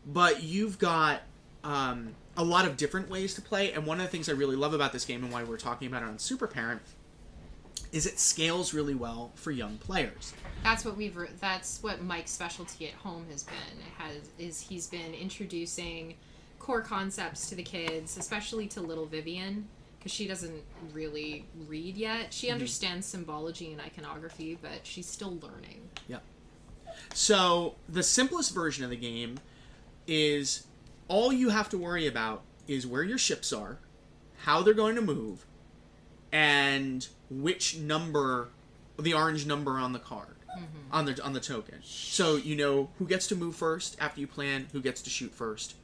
but you've got a lot of different ways to play. And one of the things I really love about this game and why we're talking about it on SuperParent is it scales really well for young players. That's what Mike's specialty at home has been. He's been introducing core concepts to the kids, especially to little Vivian, because she doesn't really read yet. She understands symbology and iconography, but she's still learning. Yep. So the simplest version of the game is all you have to worry about is where your ships are, how they're going to move, and which number, the orange number on the card, on the token. So you know who gets to move first after you plan, who gets to shoot first,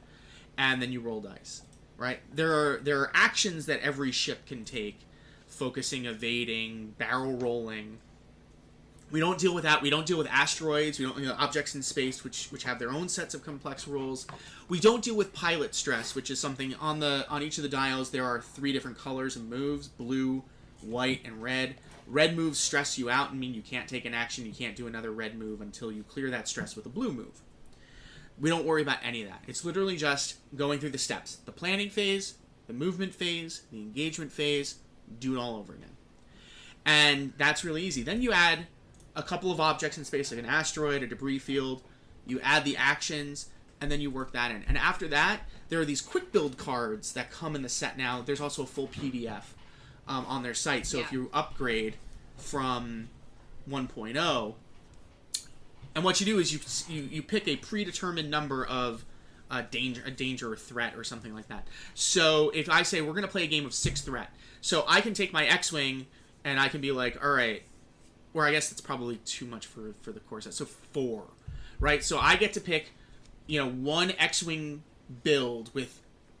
and then you roll dice. Right? There are actions that every ship can take: focusing, evading, barrel rolling. We don't deal with that. We don't deal with asteroids. We don't objects in space, which have their own sets of complex rules. We don't deal with pilot stress, which is something on each of the dials. There are 3 different colors and moves: blue, white, and red. Red moves stress you out and mean you can't take an action. You can't do another red move until you clear that stress with a blue move. We don't worry about any of that. It's literally just going through the steps: the planning phase, the movement phase, the engagement phase. Do it all over again, and that's really easy. Then you add a couple of objects in space, like an asteroid, a debris field. You add the actions, and then you work that in. And after that, there are these quick build cards that come in the set now. There's also a full PDF on their site. So if you upgrade from 1.0, and what you do is you pick a predetermined number of a danger or threat or something like that. So if I say we're going to play a game of 6 threat, so I can take my X-Wing and I can be like, all right, or I guess that's probably too much for the core set. So 4, right? So I get to pick, 1 X-Wing build with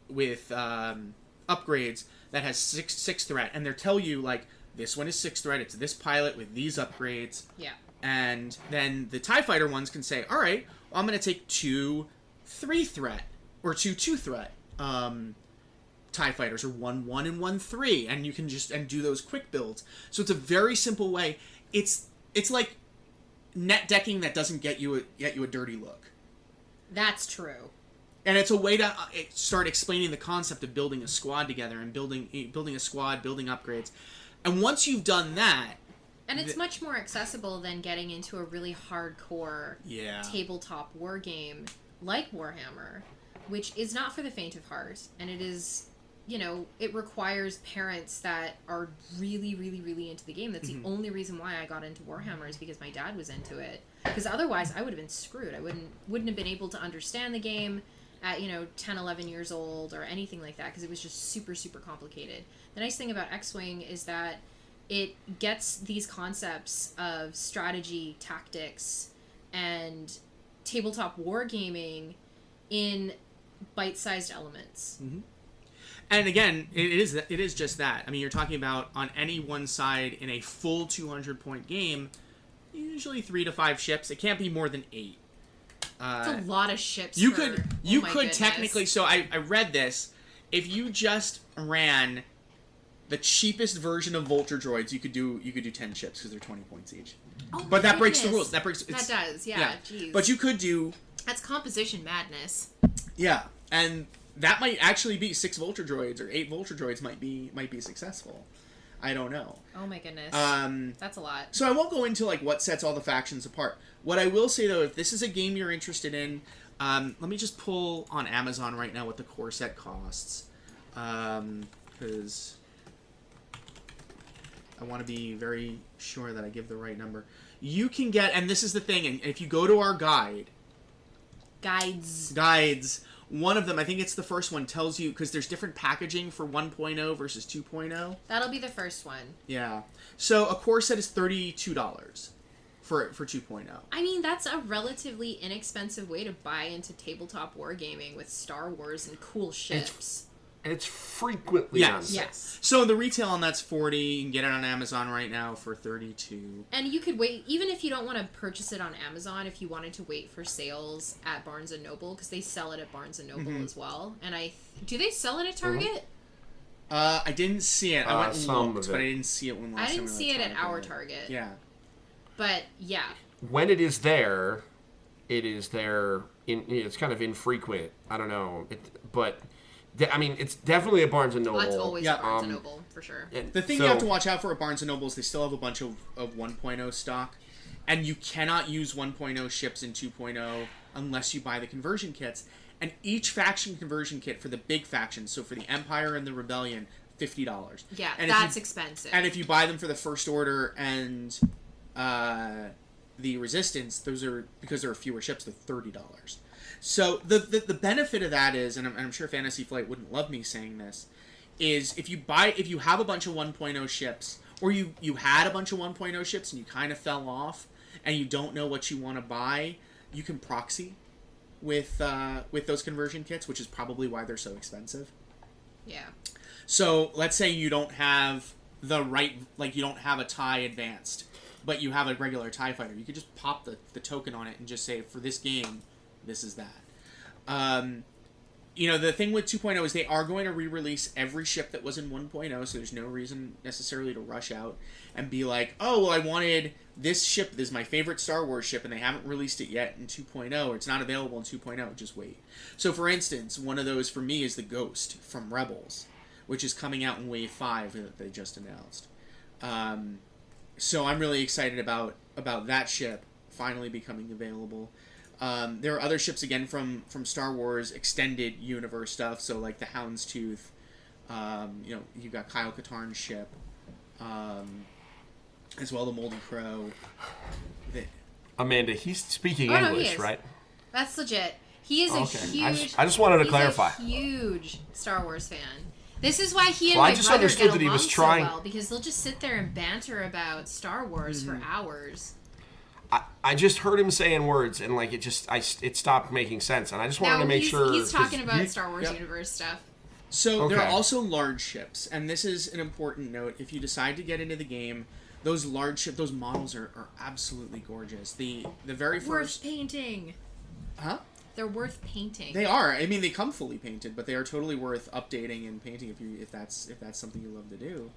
upgrades that has 6 threat, and they'll tell you like this one is 6 threat. It's this pilot with these upgrades. Yeah. And then the TIE Fighter ones can say, all right, well, I'm going to take 2 3 threat or 2 2 threat TIE Fighters, or 1 1 and 1 3, and you can just do those quick builds. So it's a very simple way. It's like net decking that doesn't get you a dirty look. That's true. And it's a way to start explaining the concept of building a squad together and building a squad, building upgrades. And once you've done that, and it's much more accessible than getting into a really hardcore tabletop war game like Warhammer, which is not for the faint of heart, and it is, it requires parents that are really, really, really into the game. That's the only reason why I got into Warhammer, is because my dad was into it. Because otherwise, I would have been screwed. I wouldn't have been able to understand the game at 10, 11 years old or anything like that, because it was just super, super complicated. The nice thing about X-Wing is that it gets these concepts of strategy, tactics, and tabletop wargaming in bite-sized elements. Mm-hmm. And again, it is just that. I mean, you're talking about on any one side in a full 200-point game, usually 3 to 5 ships. It can't be more than 8. It's a lot of ships. You could technically. So I read this. If you just ran the cheapest version of Vulture Droids, you could do 10 ships because they're 20 points each. Oh, but that breaks the goodness. rules. That does, yeah. Geez. But you could do. That's composition madness. Yeah, and that might actually be 6 Vulture Droids or 8 Vulture Droids might be successful. I don't know. Oh my goodness. That's a lot. So I won't go into like what sets all the factions apart. What I will say though, if this is a game you're interested in, let me just pull on Amazon right now what the core set costs, because I want to be very sure that I give the right number. You can get, and this is the thing, and if you go to our guides, one of them, I think it's the first one, tells you, because there's different packaging for 1.0 versus 2.0. That'll be the first one. Yeah. So a core set is $32 for 2.0. I mean, that's a relatively inexpensive way to buy into tabletop wargaming with Star Wars and cool ships. It's frequently on sale. Yes. So the retail on that's $40. You can get it on Amazon right now for $32. And you could wait, even if you don't want to purchase it on Amazon, if you wanted to wait for sales at Barnes & Noble, because they sell it at Barnes & Noble as well. And do they sell it at Target? I didn't see it. I went and looked, but I didn't see it when last time I didn't see it at our Target. Yeah. But, yeah. When it is there, it's kind of infrequent. I don't know. But... I mean, it's definitely a Barnes & Noble. That's always a Barnes & Noble, for sure. The thing you have to watch out for at Barnes & Noble is they still have a bunch of 1.0 stock. And you cannot use 1.0 ships in 2.0 unless you buy the conversion kits. And each faction conversion kit for the big factions, so for the Empire and the Rebellion, $50. Yeah, and that's expensive. And if you buy them for the First Order and the Resistance, those are, because there are fewer ships, they're $30. So the benefit of that is, and I'm sure Fantasy Flight wouldn't love me saying this, is if you have a bunch of 1.0 ships, or you had a bunch of 1.0 ships and you kind of fell off, and you don't know what you want to buy, you can proxy with those conversion kits, which is probably why they're so expensive. Yeah. So let's say you don't have you don't have a TIE advanced, but you have a regular TIE fighter. You could just pop the token on it and just say, for this game, this is that. The thing with 2.0 is they are going to re-release every ship that was in 1.0, so there's no reason necessarily to rush out and be like, oh, well, I wanted this ship, this is my favorite Star Wars ship, and they haven't released it yet in 2.0, or it's not available in 2.0, just wait. So, for instance, one of those for me is the Ghost from Rebels, which is coming out in Wave 5 that they just announced. So I'm really excited about that ship finally becoming available. There are other ships again from Star Wars extended universe stuff, so like the Houndstooth, you've got Kyle Katarn's ship, as well the Moldy Crow. Amanda, he's speaking English, he is. right? That's legit. He is a huge. I just wanted to clarify. He's a huge Star Wars fan. This is why he and I my just brother understood get that he along was trying- so well, because they'll just sit there and banter about Star Wars for hours. I just heard him saying words, and like it stopped making sense, and I just wanted to make sure he's talking about Star Wars universe stuff. So there are also large ships, and this is an important note. If you decide to get into the game, those large ship, those models are absolutely gorgeous. The very first Worth painting. Huh? They're worth painting. They are. I mean, they come fully painted, but they are totally worth updating and painting if that's something you love to do.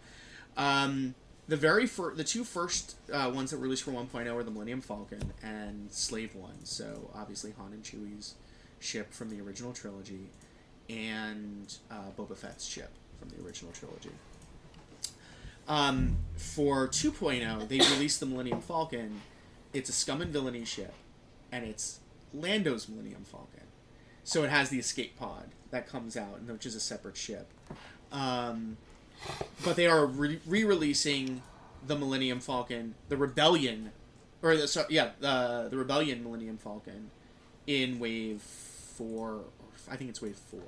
The two first ones that were released for 1.0 are the Millennium Falcon and Slave One. So obviously Han and Chewie's ship from the original trilogy, and Boba Fett's ship from the original trilogy. For 2.0, they released the Millennium Falcon. It's a scum and villainy ship, and it's Lando's Millennium Falcon. So it has the escape pod that comes out, which is a separate ship. But they are re-releasing the Millennium Falcon, the Rebellion, the Rebellion Millennium Falcon in Wave 4. I think it's Wave 4.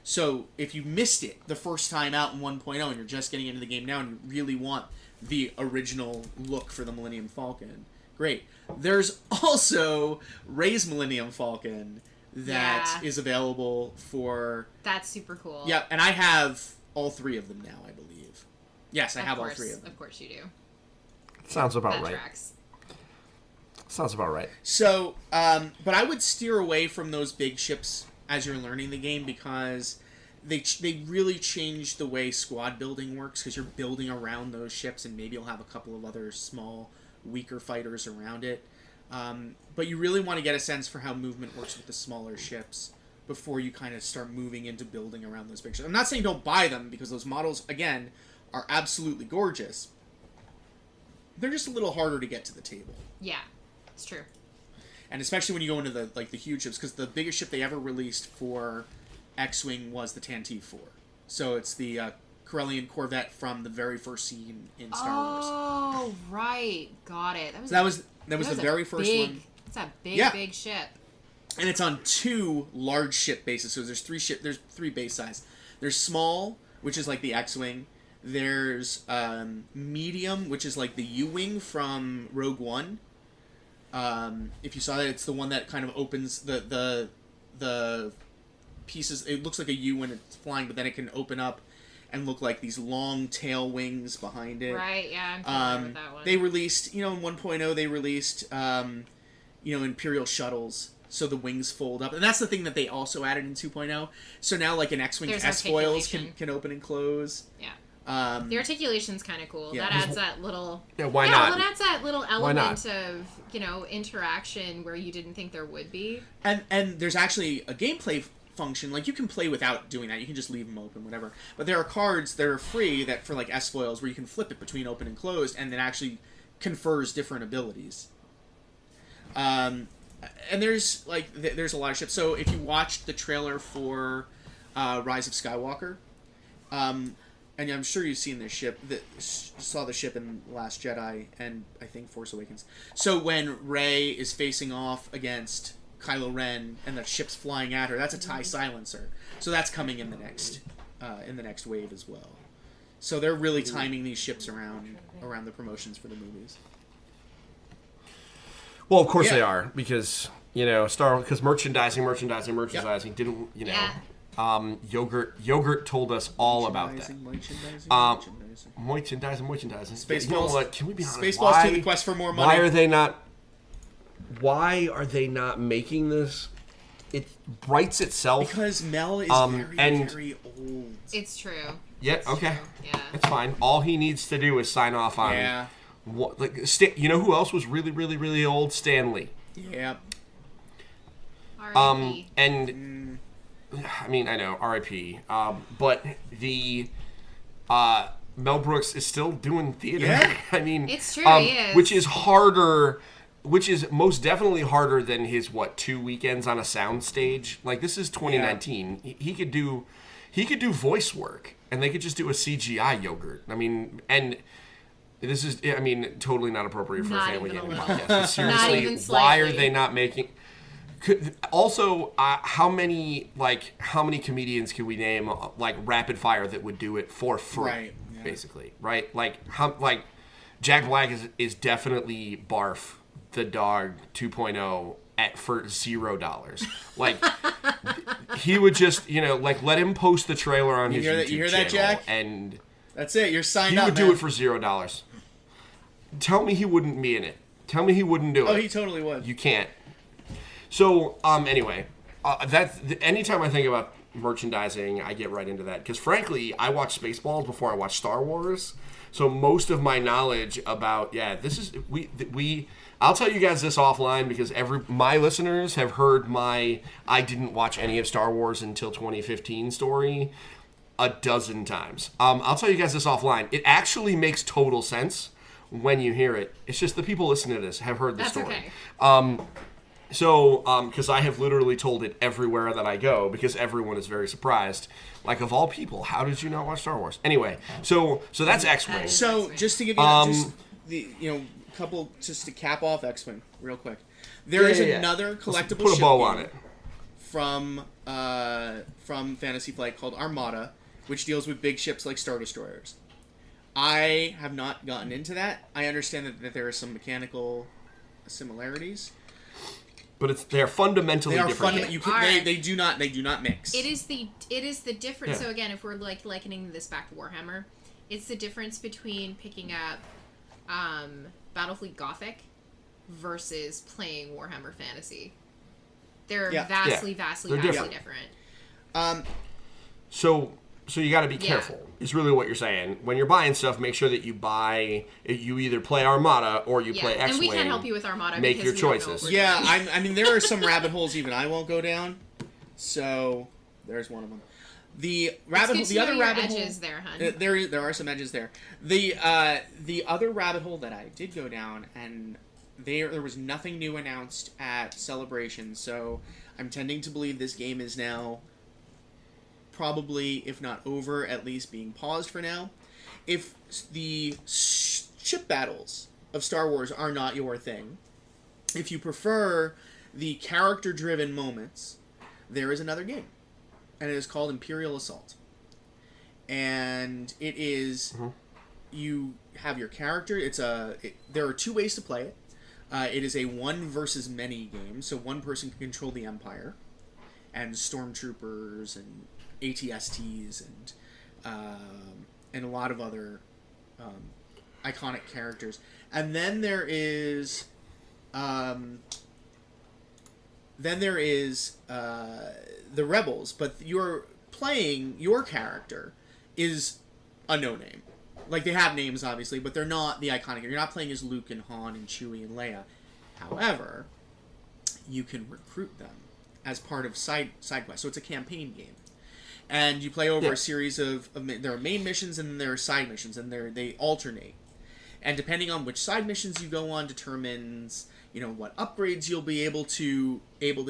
So if you missed it the first time out in 1.0 and you're just getting into the game now and you really want the original look for the Millennium Falcon, great. There's also Rey's Millennium Falcon that is available for... That's super cool. Yeah, and I have all 3 of them now, I believe. Yes, I have all 3 of them. Of course you do. Sounds about That right. tracks. Sounds about right. So, but I would steer away from those big ships as you're learning the game, because they really change the way squad building works, because you're building around those ships, and maybe you'll have a couple of other small, weaker fighters around it. But you really want to get a sense for how movement works with the smaller ships before you kind of start moving into building around those big ships. I'm not saying don't buy them, because those models, again, are absolutely gorgeous. They're just a little harder to get to the table. Yeah, it's true. And especially when you go into the huge ships, because the biggest ship they ever released for X-Wing was the Tantive 4. So it's the Corellian Corvette from the very first scene in Star Wars. Oh, right. Got it. That was the very first one. It's a big ship. And it's on 2 large ship bases. So there's 3 base size. There's small, which is like the X-Wing. There's medium, which is like the U-Wing from Rogue One. If you saw that, it's the one that kind of opens the pieces. It looks like a U when it's flying, but then it can open up and look like these long tail wings behind it. Right, yeah, I'm familiar with that one. They released, in 1.0, they released, Imperial shuttles, so the wings fold up. And that's the thing that they also added in 2.0. So now, like, an X-Wing's S-foils can open and close. Yeah. The articulation's kind of cool. Yeah. That adds that little... Yeah, why not? Well, it adds that little element of, interaction where you didn't think there would be. And there's actually a gameplay function. Like, you can play without doing that. You can just leave them open, whatever. But there are cards that are free that for, like, S-foils where you can flip it between open and closed, and that actually confers different abilities. And there's a lot of ships. So if you watched the trailer for Rise of Skywalker... and I'm sure you've seen this ship, saw the ship in Last Jedi and I think Force Awakens. So when Rey is facing off against Kylo Ren and the ship's flying at her, that's a TIE silencer. So that's coming in the next wave as well. So they're really timing these ships around the promotions for the movies. Well, of course they are, because because merchandising didn't Yeah. Yogurt told us all about that. Merchandising. Spaceballs. Can we be honest? Spaceballs to the quest for more money. Why are they not making this? It writes itself. Because Mel is very old. It's true. Yeah. Okay. True. Yeah. It's fine. All he needs to do is sign off on. Yeah. Who else was really, really, really old? Stan Lee. Yeah. R.I.P. And. I mean, I know, R.I.P. But the Mel Brooks is still doing theater. Yeah. I mean, it's true, he is. which is most definitely harder than his 2 weekends on a soundstage. Like, this is 2019. Yeah. He could do voice work, and they could just do a CGI Yogurt. I mean, and this is totally not appropriate for a family gaming podcast. But seriously, why are they not making? Also, how many comedians can we name rapid fire that would do it for free? Right. Yeah. Basically, right? Jack Black is definitely Barf the Dog 2.0 for $0. Like, he would just let him post the trailer on his YouTube channel. You hear that, Jack? And that's it. You're signed up. He would do it for $0. Tell me he wouldn't be in it. Tell me he wouldn't do it. Oh, he totally would. You can't. So, anyway, anytime I think about merchandising, I get right into that. Because, frankly, I watched Spaceballs before I watched Star Wars. So, most of my knowledge about, I'll tell you guys this offline, because my listeners have heard my I didn't watch any of Star Wars until 2015 story a dozen times. I'll tell you guys this offline. It actually makes total sense when you hear it. It's just the people listening to this have heard the story. Okay. So, because I have literally told it everywhere that I go, because everyone is very surprised. Like, of all people, how did you not watch Star Wars? Anyway, so that's X-Wing. So, just to give you couple, just to cap off X-Wing real quick. There is another collectible Put a bow on it. From Fantasy Flight called Armada, which deals with big ships like Star Destroyers. I have not gotten into that. I understand that there are some mechanical similarities. But they're fundamentally different. They do not mix. It is the difference. Yeah. So again, if we're likening this back to Warhammer, it's the difference between picking up Battlefleet Gothic versus playing Warhammer Fantasy. They're vastly different. So you got to be careful. Is really what you're saying. When you're buying stuff, make sure that you either play Armada or you play X-Wing. And we can't help you with Armada. Make your choices. Yeah, I mean, there are some rabbit holes even I won't go down. So there's one of them. The other rabbit edges hole there, hun. there are some edges there. The other rabbit hole that I did go down, and there was nothing new announced at Celebration, so I'm tending to believe this game is now probably, if not over, at least being paused for now. If the ship battles of Star Wars are not your thing, if you prefer the character-driven moments, there is another game. And it is called Imperial Assault. And it is... You have your character. There are two ways to play it. It is a one versus many game, so one person can control the Empire. And stormtroopers and ATSTs and a lot of other iconic characters. And then there is... the Rebels, but your character is a no-name. Like, they have names, obviously, but they're not the iconic. You're not playing as Luke and Han and Chewie and Leia. However, you can recruit them as part of side quests. So it's a campaign game. And you play over a series of... There are main missions and there are side missions, and they alternate. And depending on which side missions you go on determines... what upgrades you'll be able to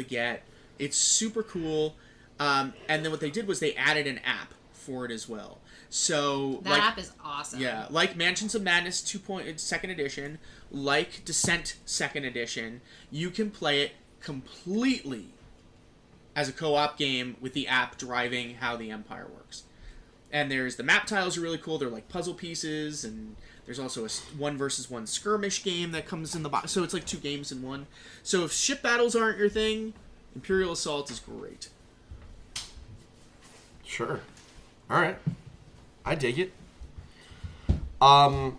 get. It's super cool. And then what they did was they added an app for it as well. So that app is awesome. Yeah, like Mansions of Madness 2nd edition, like Descent 2nd edition, you can play it completely as a co-op game with the app driving how the Empire works. And there's the map tiles are really cool. They're like puzzle pieces, and there's also a 1 versus 1 skirmish game that comes in the box. So it's like 2 games in one. So if ship battles aren't your thing, Imperial Assault is great. Sure. All right. I dig it. I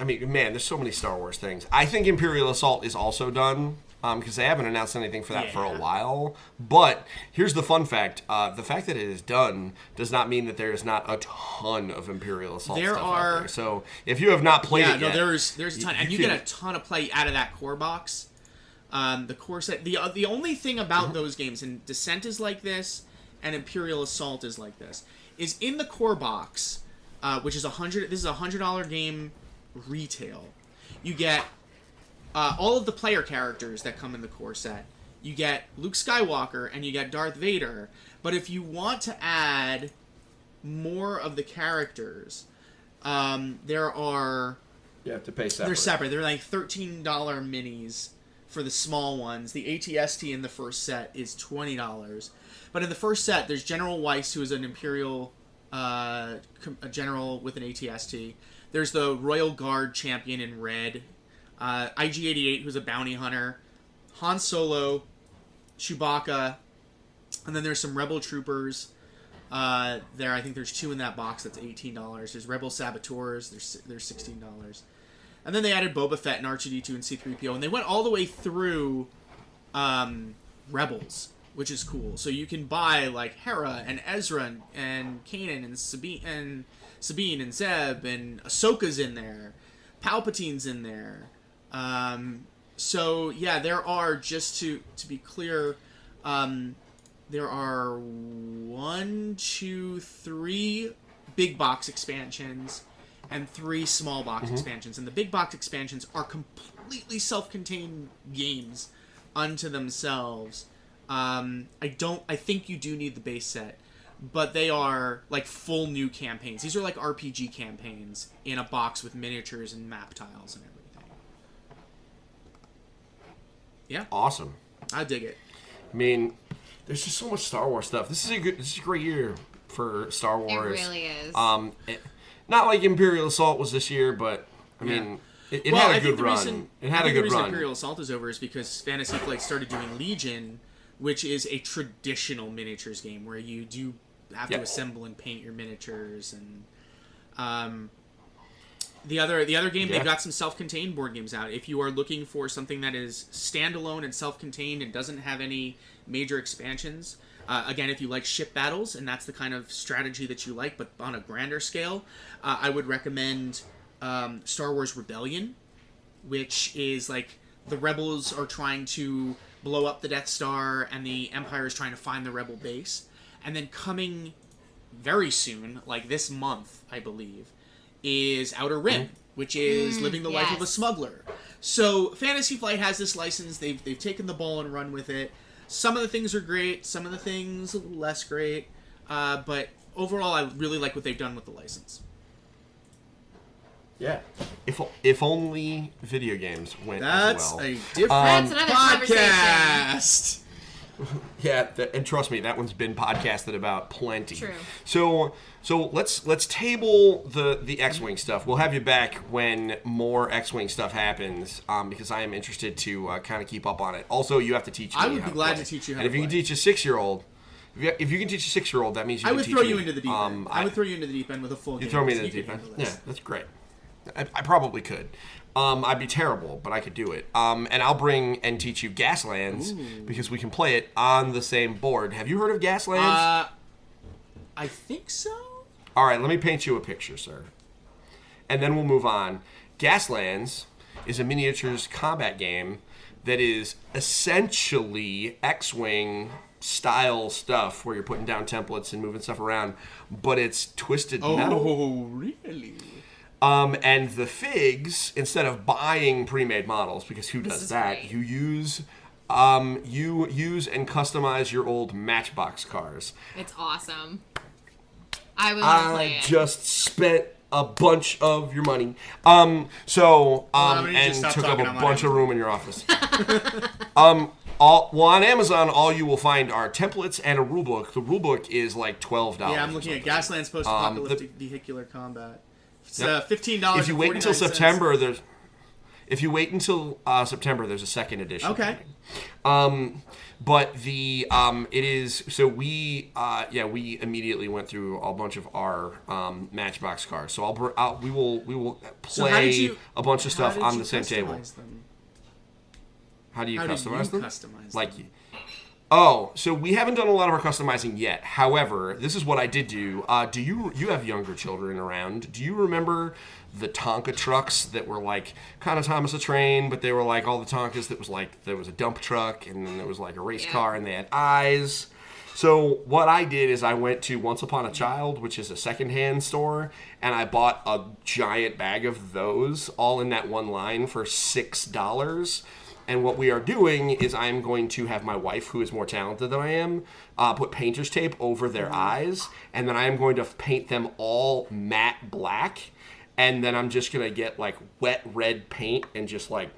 mean, man, there's so many Star Wars things. I think Imperial Assault is also done. Because they haven't announced anything for that for a while. But here's the fun fact. The fact that it is done does not mean that there is not a ton of Imperial Assault stuff out there. So if you have not played it yet... there's a ton. And you get a ton of play out of that core box. The core set... The only thing about those games, and Descent is like this, and Imperial Assault is like this, is in the core box, which is this is a $100 game retail, you get... all of the player characters that come in the core set. You get Luke Skywalker and you get Darth Vader. But if you want to add more of the characters, there are... You have to pay separate. They're separate. They're like $13 minis for the small ones. The ATST in the first set is $20. But in the first set, there's General Weiss, who is an Imperial a general with an ATST. There's the Royal Guard champion in red. IG-88, who's a bounty hunter, Han Solo, Chewbacca, and then there's some Rebel troopers there. I think there's 2 in that box. That's $18. There's Rebel Saboteurs. They're $16. And then they added Boba Fett and R2-D2 and C-3PO, and they went all the way through Rebels, which is cool. So you can buy like Hera and Ezra and Kanan and Sabine and Zeb, and Ahsoka's in there, Palpatine's in there. So yeah, there are, just to be clear, there are 1, 2, 3 big box expansions and 3 small box expansions, and the big box expansions are completely self-contained games unto themselves. I think you do need the base set, but they are like full new campaigns. These are like RPG campaigns in a box with miniatures and map tiles and everything. Yeah. Awesome. I dig it. I mean, there's just so much Star Wars stuff. This is a great year for Star Wars. It really is. Not like Imperial Assault was this year, but I mean, it had a good run. It had a good run. The reason Imperial Assault is over is because Fantasy Flight started doing Legion, which is a traditional miniatures game where you do have to assemble and paint your miniatures, and the other game, they've got some self-contained board games out. If you are looking for something that is standalone and self-contained and doesn't have any major expansions, again, if you like ship battles and that's the kind of strategy that you like, but on a grander scale, I would recommend Star Wars Rebellion, which is like the rebels are trying to blow up the Death Star, and the Empire is trying to find the Rebel base. And then coming very soon, like this month, I believe, is Outer Rim, which is living the life of a smuggler. So Fantasy Flight has this license. They've taken the ball and run with it. Some of the things are great. Some of the things less great. But overall, I really like what they've done with the license. Yeah. If only video games went as well. That's a different That's another podcast. Yeah, and trust me, that one's been podcasted about plenty. True. So let's table the X-Wing stuff. We'll have you back when more X-Wing stuff happens, because I am interested to kind of keep up on it. Also, you have to teach me I would how be to glad play. to teach you how and to if you play. can teach a 6-year-old, if you can teach a 6-year-old, that means you I can would teach throw me. you into the deep end. I would throw you into the deep end with a full game. You throw me into so the you deep can end. handle Yeah, this. that's great. I probably could. I'd be terrible, but I could do it. And I'll bring and teach you Gaslands because we can play it on the same board. Have you heard of Gaslands? I think so. All right, let me paint you a picture, sir. And then we'll move on. Gaslands is a miniatures combat game that is essentially X-Wing style stuff where you're putting down templates and moving stuff around, but it's twisted metal. Oh, really? And the figs, instead of buying pre-made models, because who does that? Great. You use and customize your old Matchbox cars. It's awesome. I would want to play I it. just spent a bunch of your money. I'm gonna need you to And stop took up talking a on my bunch of Amazon. room in your office. On Amazon, all you will find are templates and a rulebook. The rulebook is like $12. Yeah, I'm looking at Gaslands Post-Apocalyptic Vehicular Combat. It's $15. If you wait until September, there's a second edition. Okay. But it is so we immediately went through a bunch of our Matchbox cars. So we will So how did play you- a bunch of how stuff did on you the same table. customize them? How do you How did customize you them? customize Like, them? oh, so we haven't done a lot of our customizing yet. However, this is what I did do. Do you have younger children around? Do you remember the Tonka trucks that were like kind of Thomas the Train, but they were like all the Tonkas that was like there was a dump truck and then there was like a race car and they had eyes. So what I did is I went to Once Upon a Child, which is a secondhand store, and I bought a giant bag of those all in that one line for $6. And what we are doing is I'm going to have my wife, who is more talented than I am, put painter's tape over their eyes, and then I am going to paint them all matte black, and then I'm just going to get like wet red paint and just like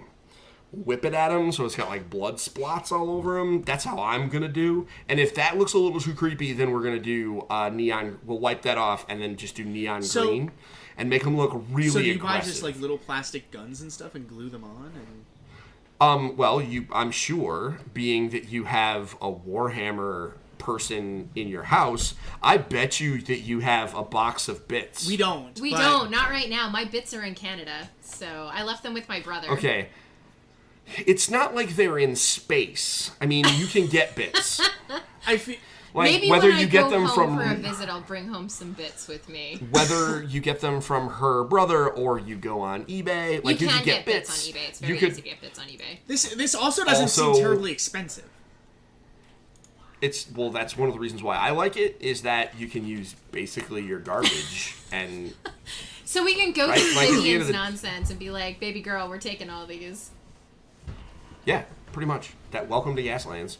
whip it at them so it's got like blood splots all over them. That's how I'm going to do. And if that looks a little too creepy, then we're going to do neon. We'll wipe that off and then just do neon green and make them look really aggressive. So do you buy just like little plastic guns and stuff and glue them on? And I'm sure, being that you have a Warhammer person in your house, I bet you that you have a box of bits. we don't. We but don't. Not right now. My bits are in Canada, so I left them with my brother. Okay. It's not like they're in space. I mean, you can get bits. I feel. Like, Maybe whether when you I get go them home from for a visit, I'll bring home some bits with me. whether you get them from her brother or you go on eBay, like you you can can get bits bits on eBay. It's very you could, easy to get bits on eBay. This also doesn't seem Also- terribly expensive. That's one of the reasons why I like it is that you can use basically your garbage and So we can go Right, through like, at the end of Vivian's the- nonsense and be like, baby girl, we're taking all these. yeah, pretty much. That welcome to Gaslands.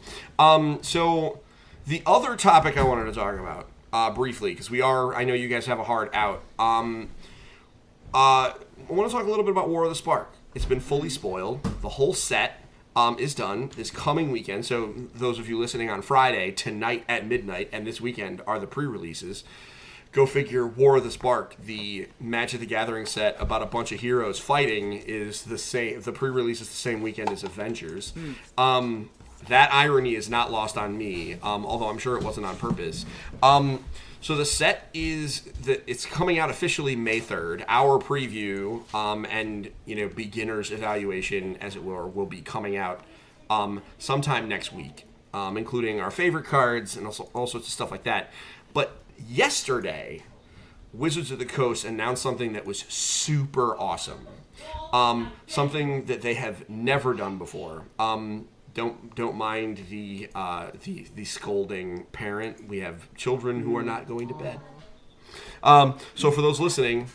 So the other topic I wanted to talk about briefly, because I know you guys have a hard out. I want to talk a little bit about War of the Spark. It's been fully spoiled. The whole set is done this coming weekend. So those of you listening on Friday, tonight at midnight, and this weekend are the pre-releases. Go figure, War of the Spark, the Magic the Gathering set about a bunch of heroes fighting, is the same. The pre-release is the same weekend as Avengers. That irony is not lost on me, although I'm sure it wasn't on purpose. So the set it's coming out officially May 3rd. Our preview and beginner's evaluation, as it were, will be coming out sometime next week, including our favorite cards and also all sorts of stuff like that. But yesterday, Wizards of the Coast announced something that was super awesome. Something that they have never done before. don't mind the scolding parent. We have children who are not going to bed. So for those listening,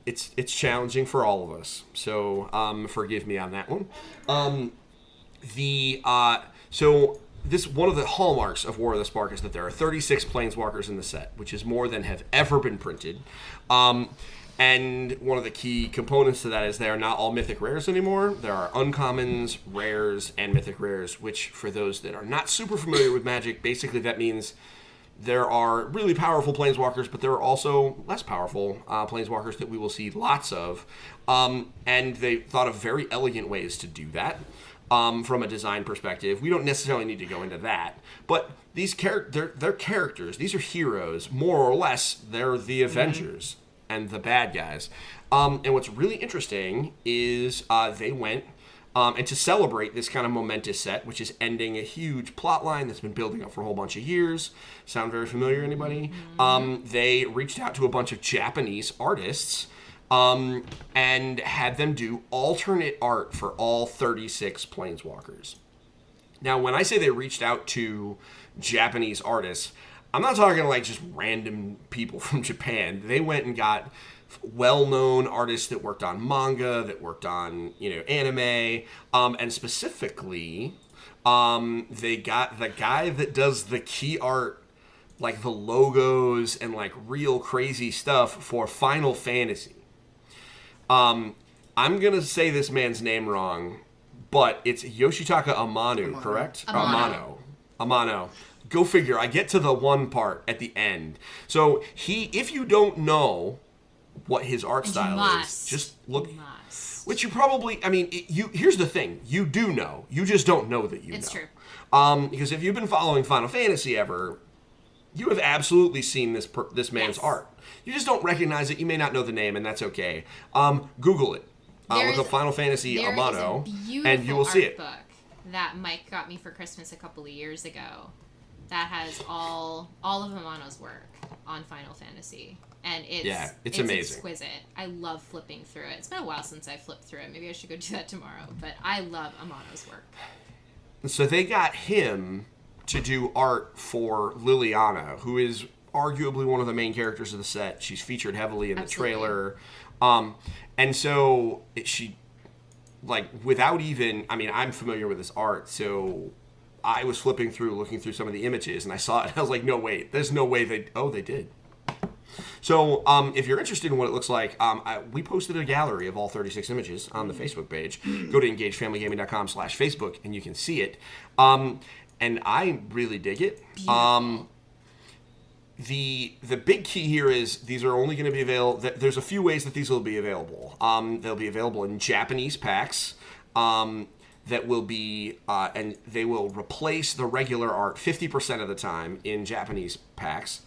it's challenging for all of us. So forgive me on that one. So this one of the hallmarks of War of the Spark is that there are 36 planeswalkers in the set, which is more than have ever been printed. And one of the key components to that is they are not all mythic rares anymore. There are uncommons, rares, and mythic rares, which for those that are not super familiar with Magic, basically that means there are really powerful planeswalkers, but there are also less powerful planeswalkers that we will see lots of. And they thought of very elegant ways to do that from a design perspective. We don't necessarily need to go into that, but these they're characters. These are heroes, more or less. They're the Avengers and the bad guys. And what's really interesting is they went, and to celebrate this kind of momentous set, which is ending a huge plot line that's been building up for a whole bunch of years. Sound very familiar, anybody? They reached out to a bunch of Japanese artists and had them do alternate art for all 36 planeswalkers. Now, when I say they reached out to Japanese artists, I'm not talking like just random people from Japan. They went and got well-known artists that worked on manga, that worked on, anime, and specifically, they got the guy that does the key art, like the logos and like real crazy stuff for Final Fantasy. I'm gonna say this man's name wrong, but it's Yoshitaka Amano, correct? Amano. Go figure. I get to the one part at the end. So if you don't know what his art style is, just look. Which you probably, here's the thing. You do know. You just don't know that you know. It's true. Because if you've been following Final Fantasy ever, you have absolutely seen this man's art. You just don't recognize it. You may not know the name, and that's okay. Google it. Look up Final Fantasy Amano, and you will see it. Book that Mike got me for Christmas a couple of years ago that has all of Amano's work on Final Fantasy. And it's amazing. Exquisite. I love flipping through it. It's been a while since I flipped through it. Maybe I should go do that tomorrow. But I love Amano's work. So they got him to do art for Liliana, who is arguably one of the main characters of the set. She's featured heavily in the trailer. And so she, without even, I'm familiar with this art, so I was flipping through, looking through some of the images, and I saw it, and I was like, no, wait, there's no way they did. So if you're interested in what it looks like, we posted a gallery of all 36 images on the Facebook page. Go to engagefamilygaming.com/Facebook, and you can see it. And I really dig it. The big key here is these are only going to be available. There's a few ways that these will be available. They'll be available in Japanese packs. That will be, and they will replace the regular art 50% of the time in Japanese packs.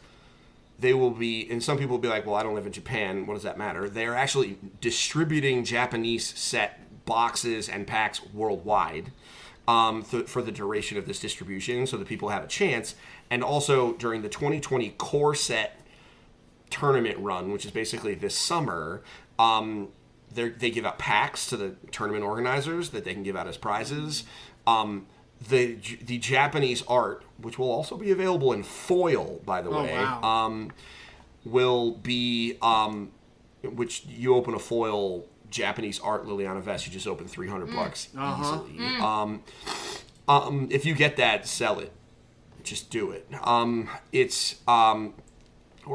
They will be, and some people will be like, well, I don't live in Japan. What does that matter? They are actually distributing Japanese set boxes and packs worldwide for the duration of this distribution so that people have a chance. And also during the 2020 core set tournament run, which is basically this summer, they give out packs to the tournament organizers that they can give out as prizes. The Japanese art, which will also be available in foil, by the way, wow. Will be, which you open a foil Japanese art Liliana vest, you just open $300 easily. If you get that, sell it. Just do it. Or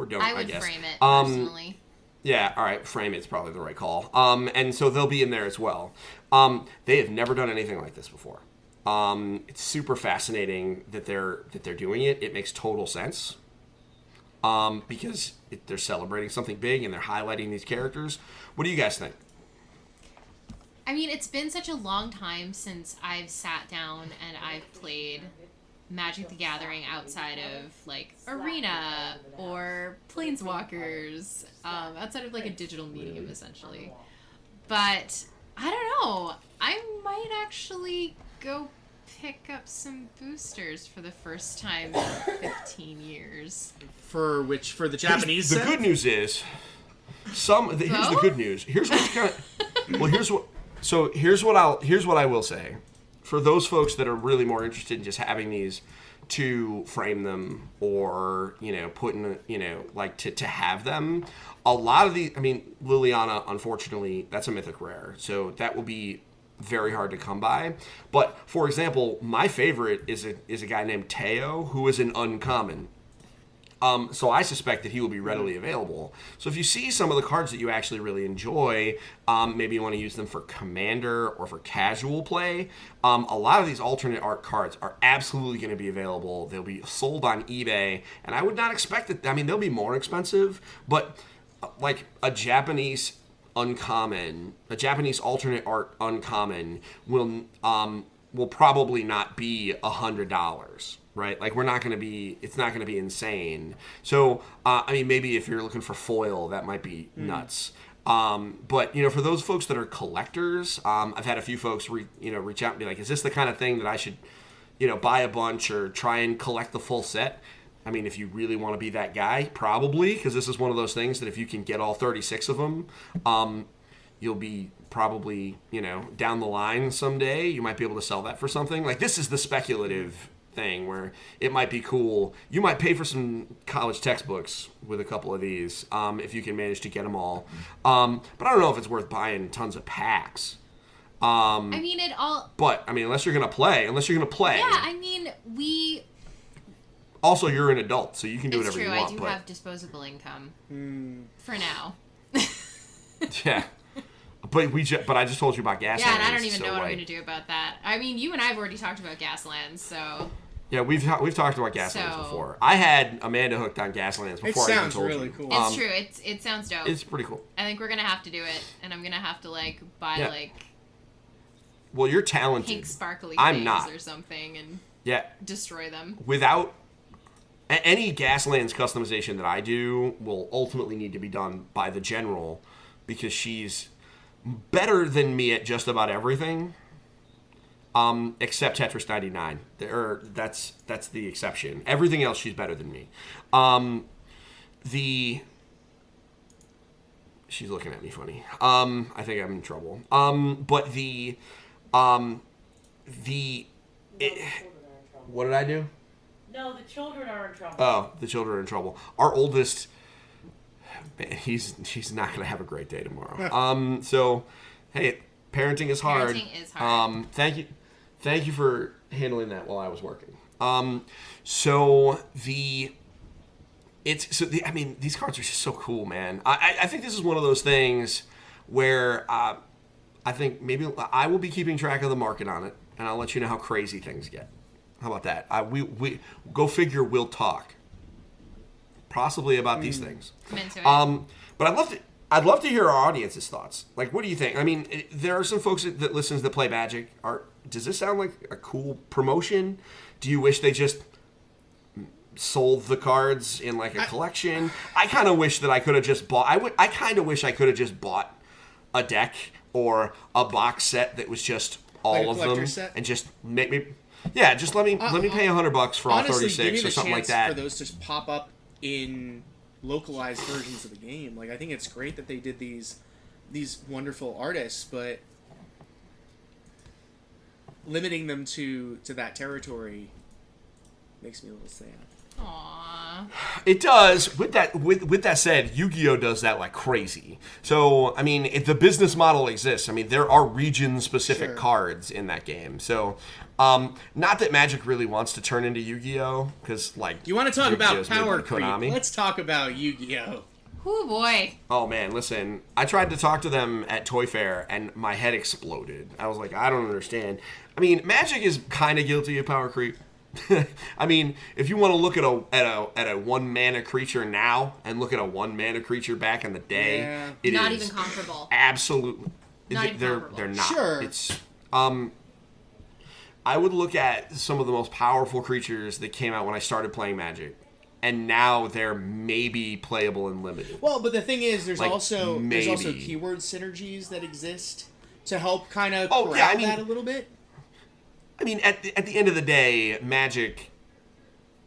don't, I guess. Frame it, personally. Yeah, all right, frame it's probably the right call. And so they'll be in there as well. They have never done anything like this before. It's super fascinating that they're doing it. It makes total sense. Because they're celebrating something big and they're highlighting these characters. What do you guys think? It's been such a long time since I've sat down and I've played Magic the Gathering outside of Arena or Planeswalkers, outside of a digital medium essentially. But I don't know. I might actually go pick up some boosters for the first time in 15 years. For the Japanese The set? good news is here's the good news. Here's what's kind of here's what I will say. for those folks that are really more interested in just having these to frame them or, put in, like to have them, a lot of these, I mean, Liliana, unfortunately, that's a mythic rare. So that will be very hard to come by. But for example, my favorite is a guy named Teo, who is an uncommon. So I suspect that he will be readily available. So if you see some of the cards that you actually really enjoy, maybe you want to use them for commander or for casual play, a lot of these alternate art cards are absolutely going to be available. They'll be sold on eBay, and I would not expect it. I mean, they'll be more expensive, but like a Japanese uncommon, a Japanese alternate art uncommon will probably not be $100. Right? Like, it's not going to be insane. So, I mean, maybe if you're looking for foil, that might be nuts. But, for those folks that are collectors, I've had a few folks, reach out and be like, is this the kind of thing that I should, buy a bunch or try and collect the full set? I mean, if you really want to be that guy, probably, because this is one of those things that if you can get all 36 of them, you'll be probably, down the line someday, you might be able to sell that for something. Like, this is the speculative thing where it might be cool. You might pay for some college textbooks with a couple of these if you can manage to get them all. But I don't know if it's worth buying tons of packs. I mean, it all. But I mean, unless you're gonna play. Yeah, I mean, we. Also, you're an adult, so you can do whatever you want. I do have disposable income for now. Yeah. But I just told you about Gaslands. Yeah, and I don't even know what I'm going to do about that. I mean, you and I have already talked about Gaslands, so... Yeah, we've talked about Gaslands before. I had Amanda hooked on Gaslands before I even told you. It sounds really cool. It's true. It sounds dope. It's pretty cool. I think we're going to have to do it, and I'm going to have to, buy, Well, you're talented. pink sparkly I'm things not. or something and destroy them. Without... Any Gaslands customization that I do will ultimately need to be done by the general, because she's better than me at just about everything, except Tetris 99. That's the exception. Everything else, she's better than me. She's looking at me funny. I think I'm in trouble. What did I do? No, the children are in trouble. Oh, the children are in trouble. Our oldest... Man, he's not going to have a great day tomorrow. So, hey, parenting is hard. Parenting is hard. Thank you for handling that while I was working. These cards are just so cool, man. I think this is one of those things where I think maybe I will be keeping track of the market on it, and I'll let you know how crazy things get. How about that? We go figure. We'll talk. Possibly about these things. I'm into it. But I'd love to hear our audience's thoughts. Like, what do you think? I mean, there are some folks that listens that play Magic. Does this sound like a cool promotion? Do you wish they just sold the cards in like a collection? I kind of wish that I could have just bought. I kind of wish I could have just bought a deck or a box set that was just all of them set? And just make me. Yeah, just let me pay $100 for all 36 or something like that. For those to just pop up in localized versions of the game. Like, I think it's great that they did these wonderful artists, but limiting them to that territory makes me a little sad. Aww. It does. With that said, Yu-Gi-Oh does that like crazy. So, I mean, if the business model exists, I mean, there are region-specific cards in that game. So, not that Magic really wants to turn into Yu-Gi-Oh, because like you want to talk Yu-Gi-Oh's about power made by Konami. creep? Let's talk about Yu-Gi-Oh. Oh boy. Oh man, listen. I tried to talk to them at Toy Fair, and my head exploded. I was like, I don't understand. I mean, Magic is kind of guilty of power creep. I mean, if you want to look at a 1 mana creature now and look at a 1 mana creature back in the day, it not is even comparable. Absolutely, Not even comparable. they're not. Sure. It's I would look at some of the most powerful creatures that came out when I started playing Magic, and now they're maybe playable and limited. Well, but the thing is, there's Like, also maybe. keyword synergies that exist to help kind of that a little bit. I mean, at the end of the day, Magic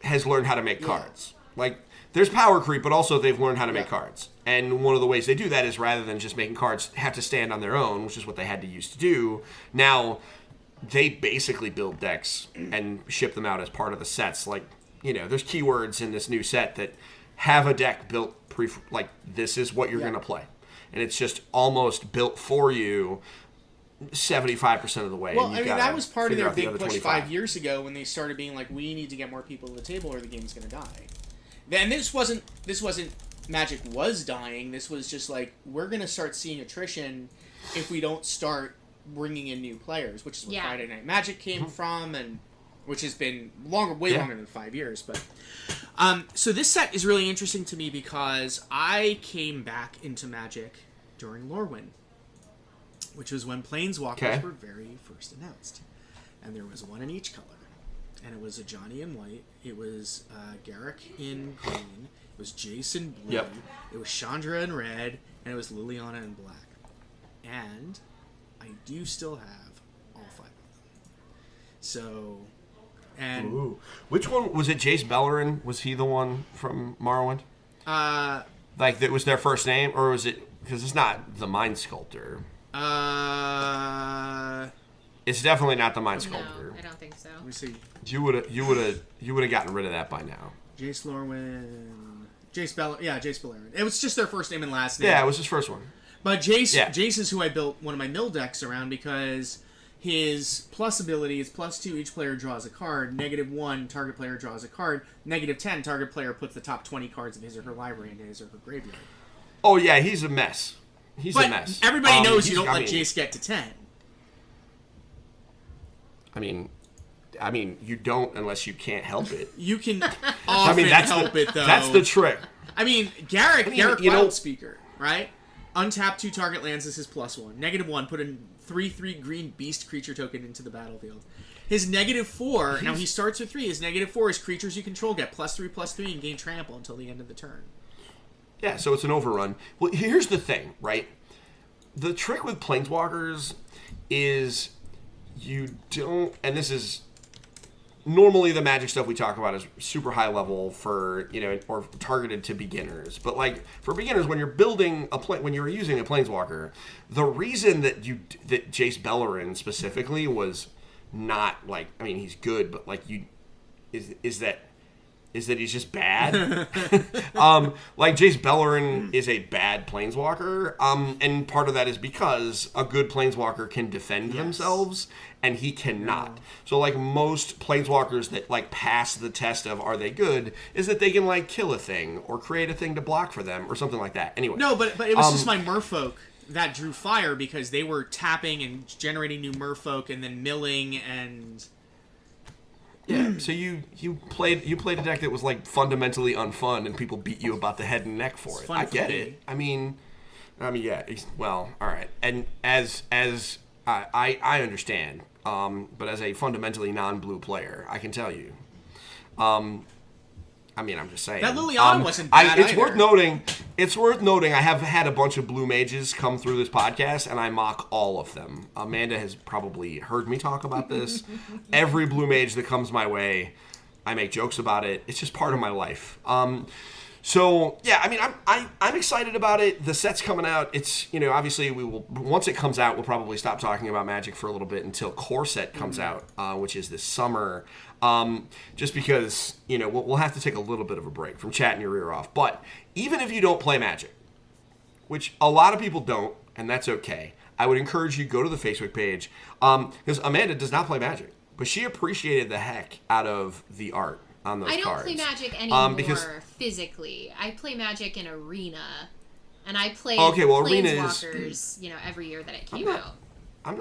has learned how to make cards. Like, there's power creep, but also they've learned how to make cards. And one of the ways they do that is rather than just making cards have to stand on their own, which is what they had to used to do, now they basically build decks and ship them out as part of the sets. Like, there's keywords in this new set that have a deck built like this is what you're going to play. And it's just almost built for you 75% of the way. Well, I mean, that was part of their big push 25. 5 years ago when they started being like, we need to get more people to the table or the game's going to die. Then this wasn't Magic was dying. This was just like, we're going to start seeing attrition if we don't start bringing in new players, which is where Friday Night Magic came from, and which has been way longer than 5 years. But so this set is really interesting to me because I came back into Magic during Lorwyn, which was when Planeswalkers were very first announced, and there was one in each color, and it was a Johnny in white, it was Garrick in green, it was Jason blue, it was Chandra in red, and it was Liliana in black. And I do still have all 5 of them. So, and which one was it? Jace Bellerin? Was he the one from Morrowind? Like that was their first name, or was it? Because it's not the Mind Sculptor. It's definitely not the Mind Sculptor. No, I don't think so. Let me see. You would have gotten rid of that by now. Jace Lorwyn, Jace Bellerin. It was just their first name and last name. Yeah, it was his first one. But Jace is who I built one of my mill decks around because his plus ability is +2, each player draws a card, -1, target player draws a card, -10, target player puts the top 20 cards of his or her library into his or her graveyard. Oh yeah, he's a mess. He's a mess. Everybody knows you don't let Jace get to 10. I mean, you don't unless you can't help it. You can often help it, though. That's the trick. I mean, Garrick Wildspeaker, right? Untap 2 target lands is his +1. -1, put a 3/3 green beast creature token into the battlefield. His -4, now he starts with 3. His -4 is creatures you control get +3/+3 and gain trample until the end of the turn. Yeah, so it's an overrun. Well, here's the thing, right? The trick with Planeswalkers is you don't, and this is normally the Magic stuff we talk about is super high level for, or targeted to beginners. But like for beginners, when you're building when you're using a Planeswalker, the reason that Jace Bellerin specifically was not like, I mean, he's good, but like is that he's just bad. Like Jace Bellerin is a bad Planeswalker, and part of that is because a good Planeswalker can defend themselves, and he cannot. So like most Planeswalkers that like pass the test of are they good is that they can like kill a thing or create a thing to block for them or something like that. Anyway, no, but it was just my Merfolk that drew fire because they were tapping and generating new Merfolk and then milling and. Yeah, so you played a deck that was like fundamentally unfun, and people beat you about the head and neck for it. I get it. I mean, yeah. Well, all right. And as I understand, but as a fundamentally non-blue player, I can tell you. I mean, I'm just saying. That Liliana wasn't bad It's either. worth noting. I have had a bunch of blue mages come through this podcast, and I mock all of them. Amanda has probably heard me talk about this. Every blue mage that comes my way, I make jokes about it. It's just part of my life. So yeah, I mean, I'm excited about it. The set's coming out. It's obviously we will once it comes out, we'll probably stop talking about Magic for a little bit until Core Set comes out, which is this summer. Just because we'll have to take a little bit of a break from chatting your ear off. But even if you don't play Magic, which a lot of people don't, and that's okay, I would encourage you to go to the Facebook page because Amanda does not play Magic, but she appreciated the heck out of the art on those cards. I don't play Magic anymore physically. I play Magic in Arena, and I play Planeswalkers, every year that it came out. I'm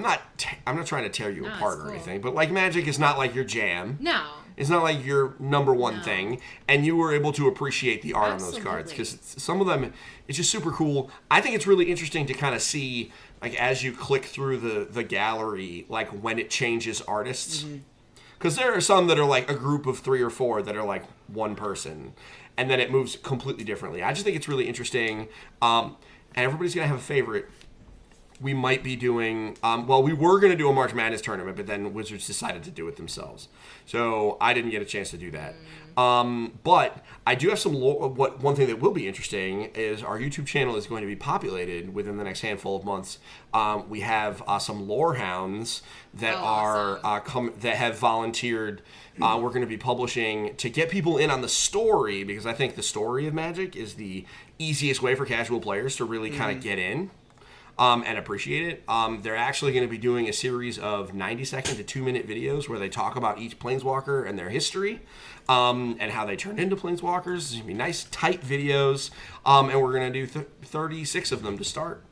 not trying to tear you apart or anything, but like Magic is not like your jam. No. It's not like your number one thing, and you were able to appreciate the art on those cards because some of them, it's just super cool. I think it's really interesting to kind of see, like as you click through the gallery, like when it changes artists. Because there are some that are like a group of 3 or 4 that are like one person, and then it moves completely differently. I just think it's really interesting, and everybody's gonna have a favorite. we might be doing. We were going to do a March Madness tournament, but then Wizards decided to do it themselves, so I didn't get a chance to do that. But I do have some lore. One thing that will be interesting is our YouTube channel is going to be populated within the next handful of months. We have some lore hounds that that have volunteered. We're going to be publishing to get people in on the story, because I think the story of Magic is the easiest way for casual players to really kind of get in. And appreciate it. They're actually going to be doing a series of 90-second to 2-minute videos where they talk about each Planeswalker and their history, and how they turned into Planeswalkers. It's going to be nice, tight videos, and we're going to do 36 of them to start.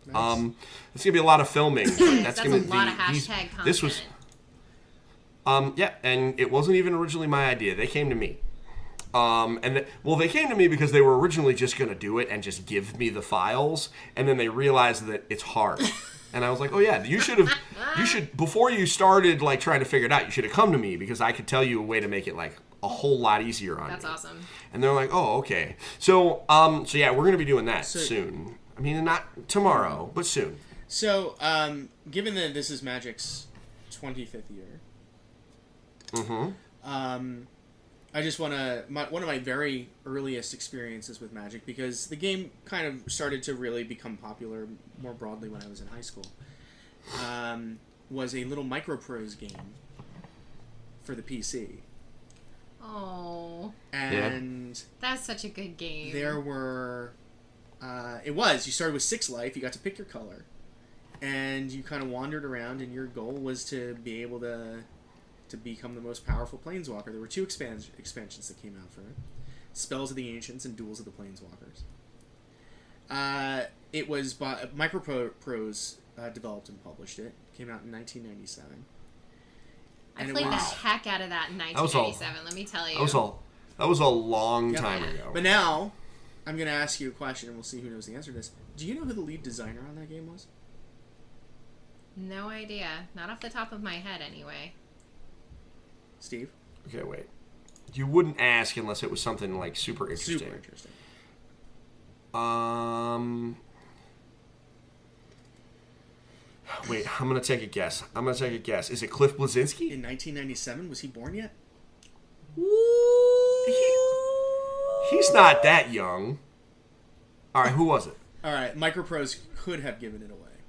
Nice. It's going to be a lot of filming. That's a lot of hashtag content. This was, and it wasn't even originally my idea. They came to me. They came to me because they were originally just going to do it and just give me the files, and then they realized that it's hard. And I was like, oh yeah, you should, before you started like trying to figure it out, you should have come to me, because I could tell you a way to make it like a whole lot easier on you. That's awesome. And they're like, oh, okay. So yeah, we're going to be doing that soon. I mean, not tomorrow, but soon. So, given that this is Magic's 25th year, I just want to... One of my very earliest experiences with Magic, because the game kind of started to really become popular more broadly when I was in high school, was a little microprose game for the PC. Oh. And... That's such a good game. There were... you started with 6 life, you got to pick your color, and you kind of wandered around, and your goal was to be able to become the most powerful Planeswalker. There were 2 expansions that came out for it. Spells of the Ancients and Duels of the Planeswalkers. It was by Microprose developed and published it. Came out in 1997. I played the heck out of that in 1997, let me tell you. That was a long time ago. But now, I'm going to ask you a question, and we'll see who knows the answer to this. Do you know who the lead designer on that game was? No idea. Not off the top of my head, anyway. Steve? Okay, wait. You wouldn't ask unless it was something like super interesting. Super interesting. Wait, I'm gonna take a guess. Is it Cliff Bleszinski? In 1997, was he born yet? He's not that young. All right, who was it? All right, Microprose could have given it away,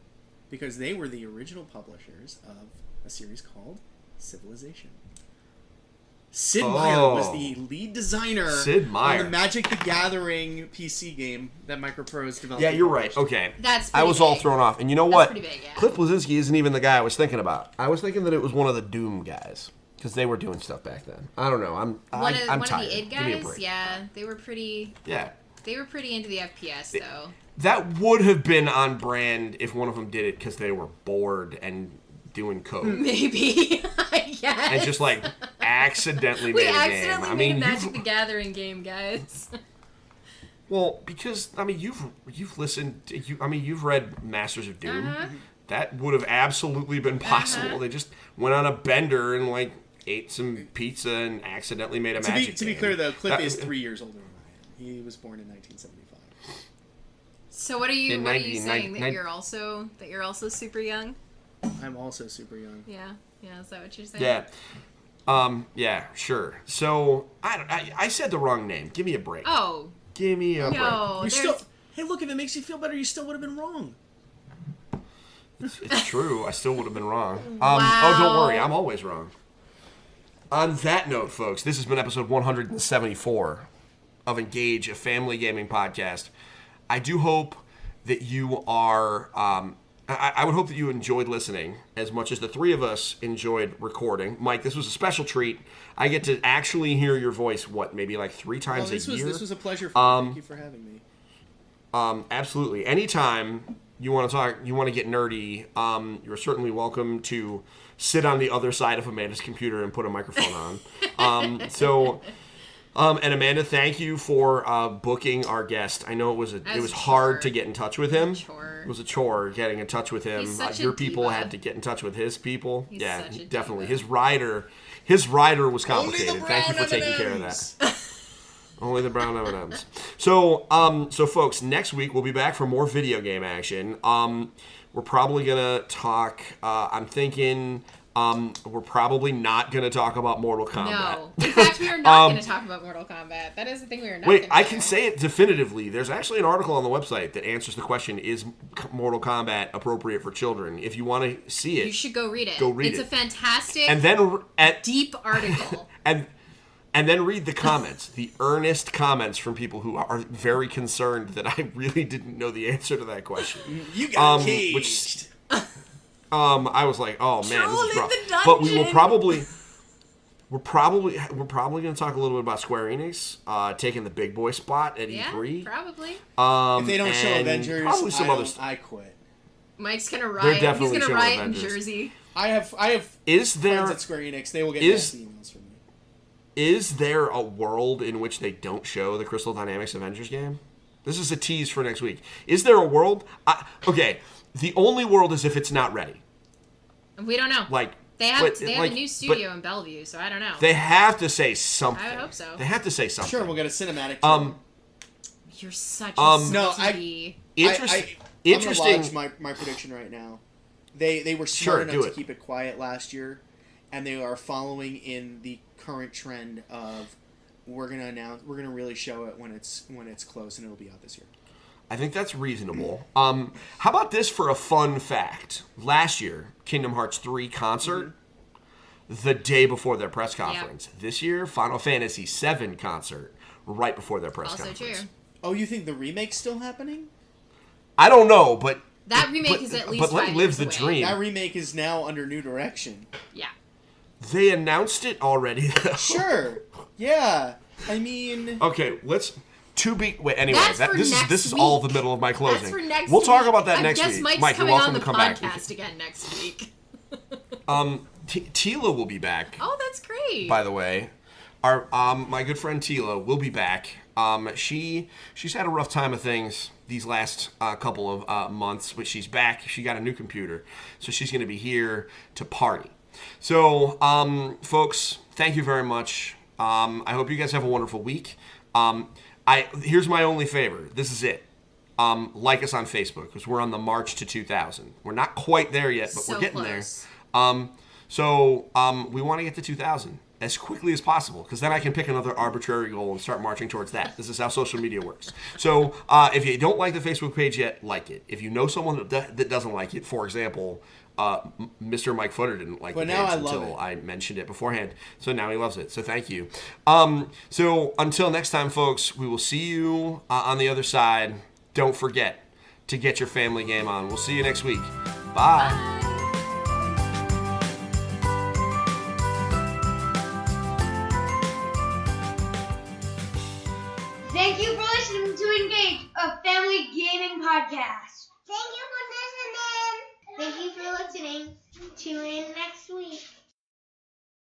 because they were the original publishers of a series called Civilization. Sid Meier was the lead designer on the Magic the Gathering PC game that Microprose developed. Yeah, you're right. Okay. I was all thrown off. And you know what? That's pretty big, yeah. Cliff Bleszinski isn't even the guy I was thinking about. I was thinking that it was one of the Doom guys, because they were doing stuff back then. I don't know. I'm tired. One of the id guys? Yeah, they were pretty... Yeah. They were pretty into the FPS, though. That would have been on brand if one of them did it because they were bored and doing code. Maybe, I guess. And just like accidentally made a game. We accidentally made a Magic the Gathering game, guys. Well, because you've listened. You've read Masters of Doom. That would have absolutely been possible. They just went on a bender and like ate some pizza and accidentally made a Magic game. To be clear, though, Cliff is 3 years older than I am. He was born in 1975. So what are you saying? That you're also super young? I'm also super young. Yeah, is that what you're saying? Yeah. Yeah, sure. So, I said the wrong name. Give me a break. Oh. Give me a break. Hey, look, if it makes you feel better, you still would have been wrong. It's true. I still would have been wrong. Wow. Oh, don't worry. I'm always wrong. On that note, folks, this has been episode 174 of Engage, a family gaming podcast. I do hope that you are... I would hope that you enjoyed listening as much as the 3 of us enjoyed recording. Mike, this was a special treat. I get to actually hear your voice, maybe like 3 times a year? This was a pleasure for me. Thank you for having me. Absolutely. Anytime you want to talk, you want to get nerdy, you're certainly welcome to sit on the other side of Amanda's computer and put a microphone on. And Amanda, thank you for booking our guest. I know it was hard to get in touch with him. It was a chore getting in touch with him. Your people had to get in touch with his people. He's definitely. His rider was complicated. Thank you for taking care of that. Only the brown M&Ms. So folks, next week we'll be back for more video game action. We're probably gonna talk. I'm thinking. We're probably not going to talk about Mortal Kombat. No. In fact, we are not going to talk about Mortal Kombat. That is the thing we are not going to do. I can say it definitively. There's actually an article on the website that answers the question, is Mortal Kombat appropriate for children? If you want to see it, you should go read it. Go read it's it. a fantastic, and then, deep article. and then read the comments, the earnest comments from people who are very concerned that I really didn't know the answer to that question. You got caged. I was like, oh man, Troll this is in rough. the But we dungeon. will probably, we're probably going to talk a little bit about Square Enix taking the big boy spot at E3. Probably. If they don't show Avengers, probably some other stuff. I quit. Mike's gonna riot. definitely He's gonna showing riot Avengers. in Jersey. I have Is there friends at Square Enix. They will get nasty emails from me. is there a world in which they don't show the Crystal Dynamics Avengers game? This is a tease for next week. Is there a world? Okay, the only world is if it's not ready. We don't know. Like they have a new studio but in Bellevue, so I don't know. They have to say something. I would hope so. They have to say something. Sure, we'll get a cinematic. You're such a no, Interesting. I'm gonna lodge my prediction right now. They were smart enough to keep it quiet last year, and they are following in the current trend of we're gonna really show it when it's close, and it'll be out this year. I think that's reasonable. How about this for a fun fact? Last year, Kingdom Hearts 3 concert, the day before their press conference. Yep. This year, Final Fantasy 7 concert, right before their press conference. Also true. Oh, you think the remake's still happening? I don't know, but that remake is at least. But let live the dream. That remake is now under new direction. Yeah. They announced it already. Sure. Yeah. I mean. Okay, let's. Anyway, this is week. All the middle of my closing. That's for next we'll talk week. about that I next guess week. Mike's Mike, coming you're welcome on to come the back. podcast again next week. Tila will be back. Oh, that's great. By the way, our my good friend Tila will be back. She's had a rough time of things these last couple of months, but she's back. She got a new computer, so she's going to be here to party. So, folks, thank you very much. I hope you guys have a wonderful week. Here's my only favor. This is it. Like us on Facebook, because we're on the march to 2,000. We're not quite there yet, but we're getting close. there. We want to get to 2,000 as quickly as possible, because then I can pick another arbitrary goal and start marching towards that. This is how social media works. So if you don't like the Facebook page yet, like it. If you know someone that doesn't like it, for example, Mr. Mike Futter didn't like the page until I mentioned it beforehand. So now he loves it. So thank you. So until next time, folks, we will see you on the other side. Don't forget to get your family game on. We'll see you next week. Bye. Thank you for listening to Engage, a family gaming podcast. Thank you for listening. Thank you for listening. Tune in next